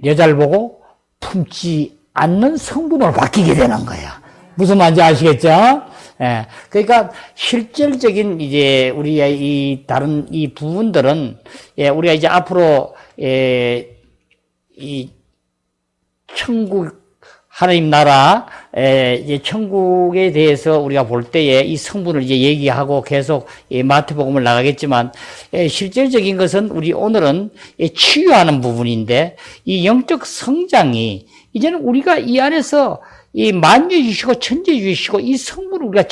여자를 보고 품지 않는 성분으로 바뀌게 되는 거야. 무슨 말인지 아시겠죠? 예. 그러니까 실질적인 이제 우리의 이 다른 이 부분들은 우리가 이제 앞으로 이 천국 하나님 나라, 이제 천국에 대해서 우리가 볼 때에 이 성분을 이제 얘기하고 계속 마태복음을 나가겠지만, 실질적인 것은 우리 오늘은 치유하는 부분인데, 이 영적 성장이 이제는 우리가 이 안에서 이 만유해 주시고 천지해 주시고 이 성분을 우리가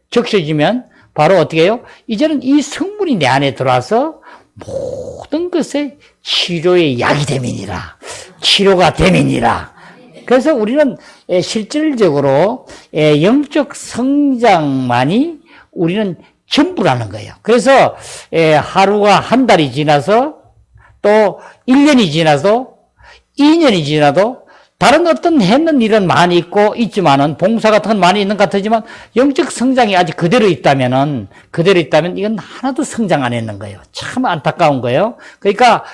적셔지면 바로 어떻게 해요? 이제는 이 성분이 내 안에 들어와서 모든 것의 치료의 약이 됨이니라. 치료가 됨이니라. 그래서 우리는 실질적으로 영적 성장만이 우리는 전부라는 거예요. 그래서 하루가 한 달이 지나서 또 1년이 지나서 2년이 지나도 다른 어떤 했는 일은 많이 있지만은, 봉사 같은 건 많이 있는 것 같지만, 영적 성장이 아직 그대로 있다면 이건 하나도 성장 안 했는 거예요. 참 안타까운 거예요. 그러니까,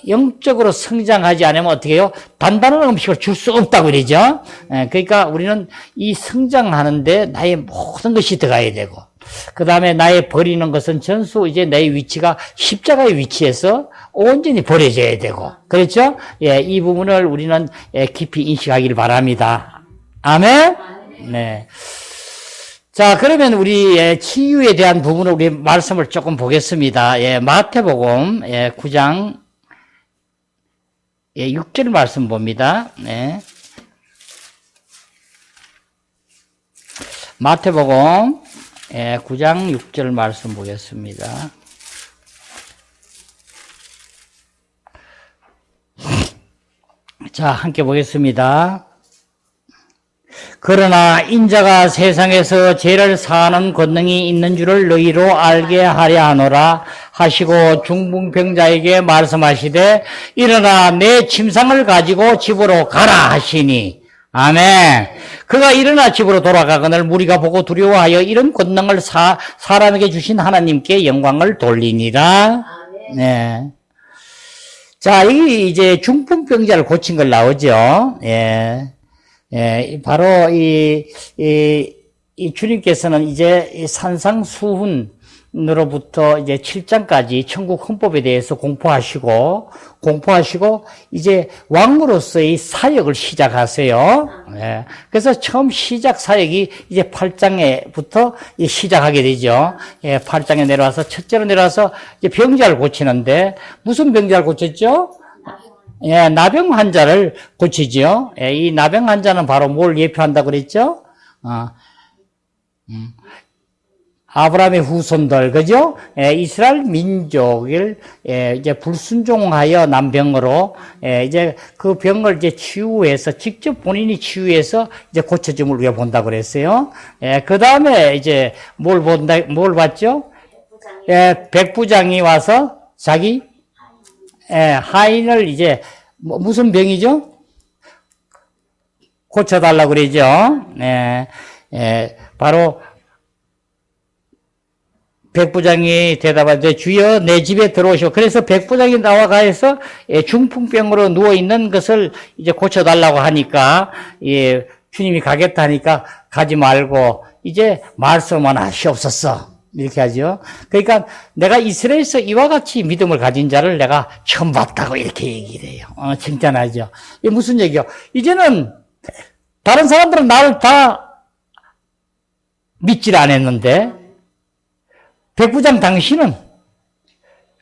영적으로 성장하지 않으면 어떻게 해요? 단단한 음식을 줄 수 없다고 그러죠. 그러니까 우리는 이 성장하는데 나의 모든 것이 들어가야 되고, 그 다음에 나의 버리는 것은 전수 이제 내 위치가 십자가의 위치에서 온전히 버려져야 되고, 그렇죠? 예, 이 부분을 우리는 깊이 인식하기를 바랍니다. 아멘? 네. 자, 그러면 우리 치유에 대한 부분을 우리 말씀을 조금 보겠습니다. 예, 마태복음 9장 6절 말씀 봅니다. 네. 마태복음 9장 6절 말씀 보겠습니다. 자, 함께 보겠습니다. 그러나 인자가 세상에서 죄를 사하는 권능이 있는 줄을 너희로 알게 하려 하노라 하시고 중풍병자에게 말씀하시되 일어나 내 침상을 가지고 집으로 가라 하시니. 아멘. 그가 일어나 집으로 돌아가거늘 무리가 보고 두려워하여 이런 권능을 사람에게 주신 하나님께 영광을 돌리니라. 네. 자, 이제 중풍병자를 고친 걸 나오죠. 예. 예, 바로 이 주님께서는 이제 산상수훈으로부터 이제 7장까지 천국 헌법에 대해서 공포하시고 이제 왕으로서의 사역을 시작하세요. 예, 그래서 처음 시작 사역이 이제 8장에부터 시작하게 되죠. 예, 8장에 내려와서 첫째로 내려와서 이제 병자를 고치는데 무슨 병자를 고쳤죠? 예, 나병 환자를 고치죠. 예, 이 나병 환자는 바로 뭘 예표한다고 그랬죠? 아브라함의 후손들, 그죠? 예, 이스라엘 민족을, 이제 불순종하여 난 병으로, 이제 그 병을 이제 치유해서, 직접 본인이 치유해서 이제 고쳐짐을 우리가 본다고 그랬어요. 예, 그 다음에 이제 뭘 봤죠? 예, 백부장이 와서 자기 하인을 이제 무슨 병이죠? 고쳐달라고 그러죠. 바로 백부장이 대답하되 주여 내 집에 들어오시오. 그래서 백부장이 나와가서 중풍병으로 누워 있는 것을 이제 고쳐달라고 하니까 주님이 가겠다 하니까 가지 말고 이제 말씀만 하시옵소서. 이렇게 하죠. 그러니까 내가 이스라엘에서 이와 같이 믿음을 가진 자를 내가 처음 봤다고 이렇게 얘기를 해요. 칭찬하죠. 이게 무슨 얘기요? 이제는 다른 사람들은 나를 다 믿질 않았는데 백부장 당신은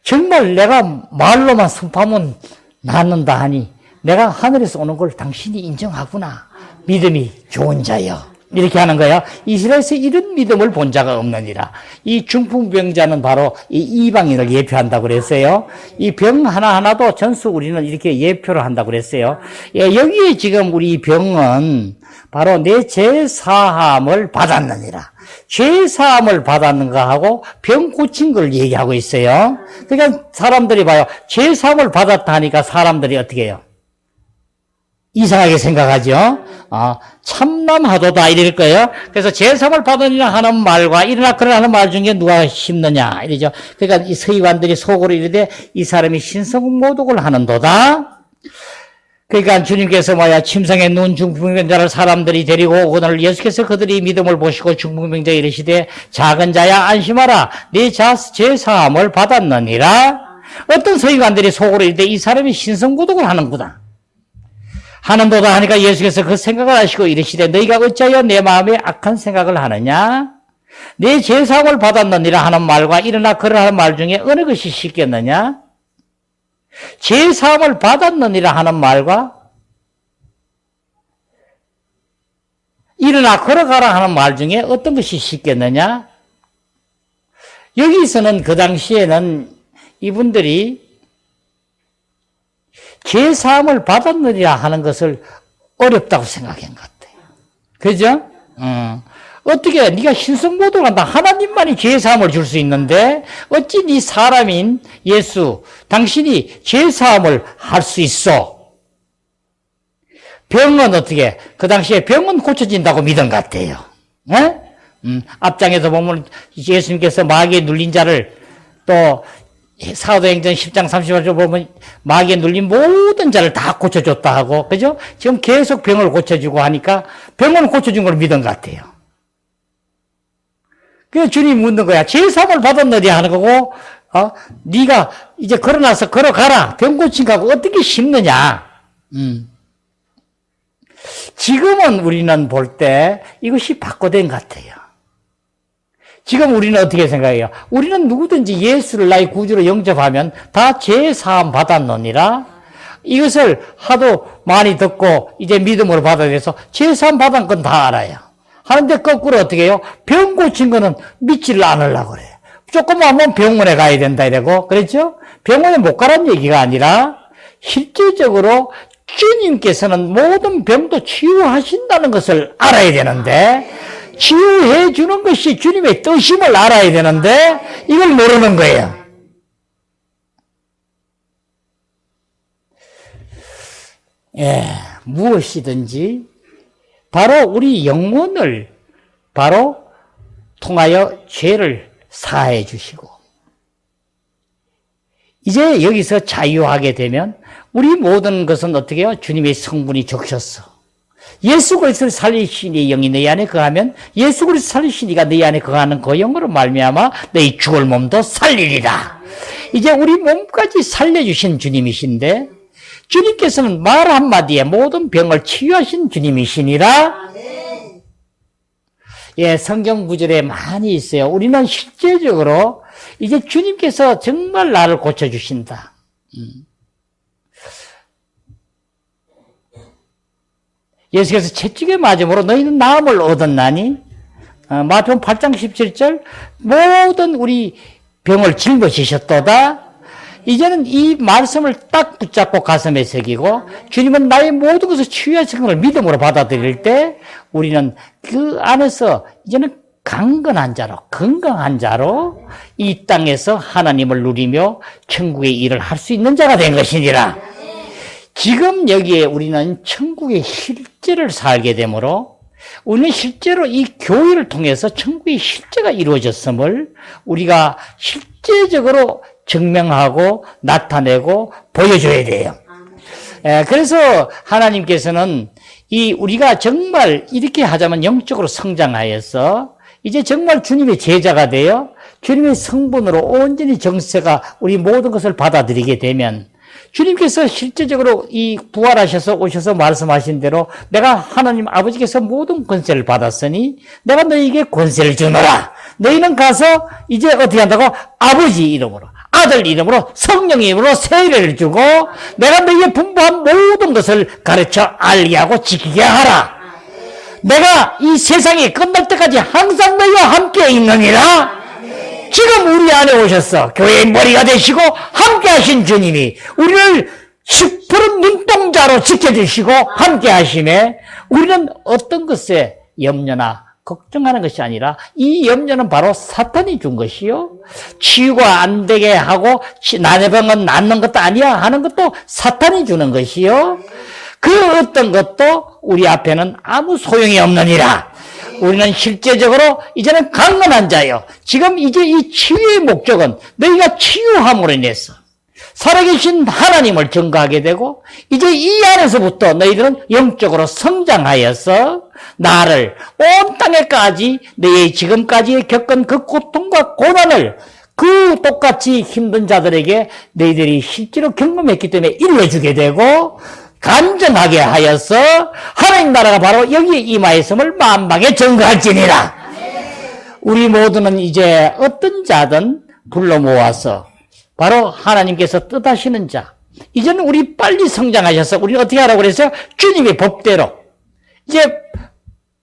정말 내가 말로만 선포하면 낫는다 하니 내가 하늘에서 오는 걸 당신이 인정하구나. 믿음이 좋은 자여. 이렇게 하는 거예요. 이스라엘에서 이런 믿음을 본 자가 없느니라. 이 중풍병자는 바로 이 이방인을 예표한다고 그랬어요. 이 병 하나하나도 전수 우리는 이렇게 예표를 한다고 그랬어요. 예, 여기에 지금 우리 병은 바로 내 죄사함을 받았느니라. 죄사함을 받았는가 하고 병 고친 걸 얘기하고 있어요. 그러니까 사람들이 봐요. 죄사함을 받았다 하니까 사람들이 어떻게 해요? 이상하게 생각하죠. 참남하도다 이럴 거예요. 그래서 제사함을 받으니라 하는 말과 일어나 그러나 하는 말 중에 누가 쉽느냐 이러죠. 그러니까 이 서기관들이 속으로 이르되 이 사람이 신성모독을 하는도다. 그러니까 주님께서 침상에 누운 중풍병자를 사람들이 데리고 오거늘 예수께서 그들이 믿음을 보시고 중풍병자에 이르시되 작은 자야 안심하라 네 제사함을 받았느니라. 어떤 서기관들이 속으로 이르되 이 사람이 신성모독을 하는구나 하는도다 하니까 예수께서 그 생각을 하시고 이르시되 너희가 어찌하여 내 마음에 악한 생각을 하느냐? 내 제사함을 받았느니라 하는 말과 일어나 걸으라 하는 말 중에 어느 것이 쉽겠느냐? 제사함을 받았느니라 하는 말과 일어나 걸어가라 하는 말 중에 어떤 것이 쉽겠느냐? 여기서는 그 당시에는 이분들이 제사함을 받았느니라 하는 것을 어렵다고 생각한 것 같아요. 그죠? 어떻게 네가 신성모독을 한다. 하나님만이 제사함을 줄 수 있는데 어찌 네 사람인 예수 당신이 제사함을 할 수 있어? 병은 어떻게, 그 당시에 병은 고쳐진다고 믿은 것 같아요. 예? 앞장에서 보면 예수님께서 마귀에 눌린 자를 또 사도행전 10장 38절 보면 마귀에 눌린 모든 자를 다 고쳐줬다 하고, 그죠? 지금 계속 병을 고쳐주고 하니까 병을 고쳐준 걸 믿은 것 같아요. 그래서 주님이 묻는 거야. 제사함을 받았느냐 하는 거고, 네가 이제 걸어나서 걸어가라. 병 고친 거하고 어떻게 쉽느냐. 지금은 우리는 볼 때 이것이 바꿔된 것 같아요. 지금 우리는 어떻게 생각해요? 우리는 누구든지 예수를 나의 구주로 영접하면 다 죄사함 받았느니라. 이것을 하도 많이 듣고 이제 믿음으로 받아들여서 죄사함 받은 건 다 알아요. 하는데 거꾸로 어떻게 해요? 병 고친 거는 믿지를 않으려고 그래요. 조금 하면 병원에 가야 된다 이러고, 그렇죠? 병원에 못 가라는 얘기가 아니라 실질적으로 주님께서는 모든 병도 치유하신다는 것을 알아야 되는데, 치유해 주는 것이 주님의 뜻임을 알아야 되는데 이걸 모르는 거예요. 예, 무엇이든지 바로 우리 영혼을 바로 통하여 죄를 사해 주시고, 이제 여기서 자유하게 되면 우리 모든 것은 어떻게 해요? 주님의 성분이 적셨어. 예수 그리스도를 살리신 이 영이 내 안에 거하면 예수 그리스도 살리신 이가 내 안에 거하는 그 영으로 말미암아 너희 죽을 몸도 살리리라. 이제 우리 몸까지 살려주신 주님이신데, 주님께서는 말 한마디에 모든 병을 치유하신 주님이시니라. 예, 성경 구절에 많이 있어요. 우리는 실제적으로 이제 주님께서 정말 나를 고쳐주신다. 예수께서 채찍에 맞음으로 너희는 나음을 얻었나니, 마태복음 8장 17절, 모든 우리 병을 짊어지셨도다. 이제는 이 말씀을 딱 붙잡고 가슴에 새기고, 주님은 나의 모든 것을 치유하신 것을 믿음으로 받아들일 때 우리는 그 안에서 이제는 강건한 자로, 건강한 자로 이 땅에서 하나님을 누리며 천국의 일을 할 수 있는 자가 된 것이니라. 지금 여기에 우리는 천국의 실제를 살게 되므로 우리는 실제로 이 교회를 통해서 천국의 실제가 이루어졌음을 우리가 실제적으로 증명하고 나타내고 보여줘야 돼요. 그래서 하나님께서는 우리가 정말 이렇게 하자면 영적으로 성장하여서 이제 정말 주님의 제자가 되어 주님의 성분으로 온전히 정세가 우리 모든 것을 받아들이게 되면, 주님께서 실제적으로 이 부활하셔서 오셔서 말씀하신 대로 내가 하나님 아버지께서 모든 권세를 받았으니 내가 너희에게 권세를 주노라. 너희는 가서 이제 어떻게 한다고? 아버지 이름으로, 아들 이름으로, 성령 이름으로 세례를 주고 내가 너희에게 분부한 모든 것을 가르쳐 알게 하고 지키게 하라. 내가 이 세상이 끝날 때까지 항상 너희와 함께 있느니라. 지금 우리 안에 오셨어. 교회의 머리가 되시고 함께 하신 주님이 우리를 시퍼런 눈동자로 지켜주시고 함께 하심에 우리는 어떤 것에 염려나 걱정하는 것이 아니라 이 염려는 바로 사탄이 준 것이요. 치유가 안 되게 하고 나의 병은 낫는 것도 아니야 하는 것도 사탄이 주는 것이요. 그 어떤 것도 우리 앞에는 아무 소용이 없느니라. 우리는 실제적으로 이제는 강건한 자요. 지금 이제 이 치유의 목적은 너희가 치유함으로 인해서 살아계신 하나님을 증거하게 되고, 이제 이 안에서부터 너희들은 영적으로 성장하여서 나를 온 땅에까지 너희 지금까지 겪은 그 고통과 고난을 그 똑같이 힘든 자들에게 너희들이 실제로 경험했기 때문에 일러주게 되고, 간증하게 하여서 하나님 나라가 바로 여기에 임하였음을 만방에 증거할지니라. 우리 모두는 이제 어떤 자든 불러 모아서 바로 하나님께서 뜻하시는 자, 이제는 우리 빨리 성장하셔서 우리는 어떻게 하라고 그랬어요? 주님의 법대로 이제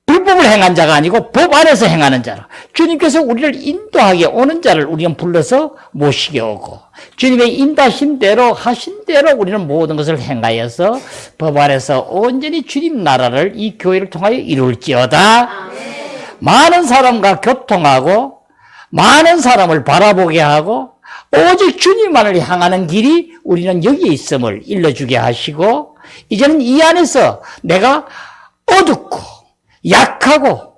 불법을 행한 자가 아니고 법 안에서 행하는 자라. 주님께서 우리를 인도하게 오는 자를 우리는 불러서 모시게 오고, 주님의 인도하신 대로 하신 대로 우리는 모든 것을 행하여서 법 안에서 온전히 주님 나라를 이 교회를 통하여 이룰지어다. 많은 사람과 교통하고 많은 사람을 바라보게 하고 오직 주님만을 향하는 길이 우리는 여기에 있음을 일러주게 하시고, 이제는 이 안에서 내가 어둡고 약하고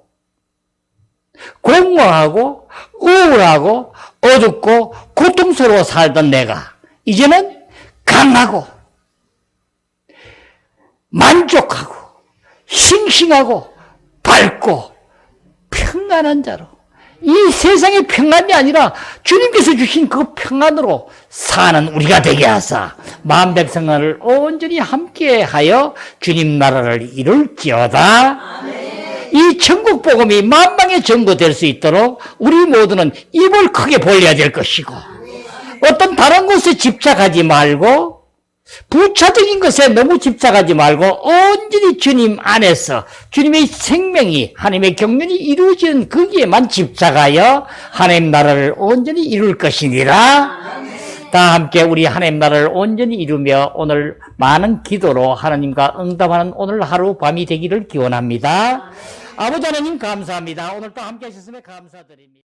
공허하고 우울하고 어둡고 고통스러워 살던 내가 이제는 강하고 만족하고 싱싱하고 밝고 평안한 자로, 이 세상의 평안이 아니라 주님께서 주신 그 평안으로 사는 우리가 되게 하사 마음 백성을 온전히 함께하여 주님 나라를 이룰지어다. 아멘. 이 천국 복음이 만방의 전거될 수 있도록 우리 모두는 입을 크게 벌려야 될 것이고, 어떤 다른 곳에 집착하지 말고 부차적인 것에 너무 집착하지 말고 온전히 주님 안에서 주님의 생명이, 하나님의 경륜이 이루어지는 거기에만 집착하여 하나님 나라를 온전히 이룰 것이니라. 다 함께 우리 하나님 나라를 온전히 이루며 오늘 많은 기도로 하나님과 응답하는 오늘 하루 밤이 되기를 기원합니다. 아버지 하나님 감사합니다. 오늘 또 함께 하셨음에 감사드립니다.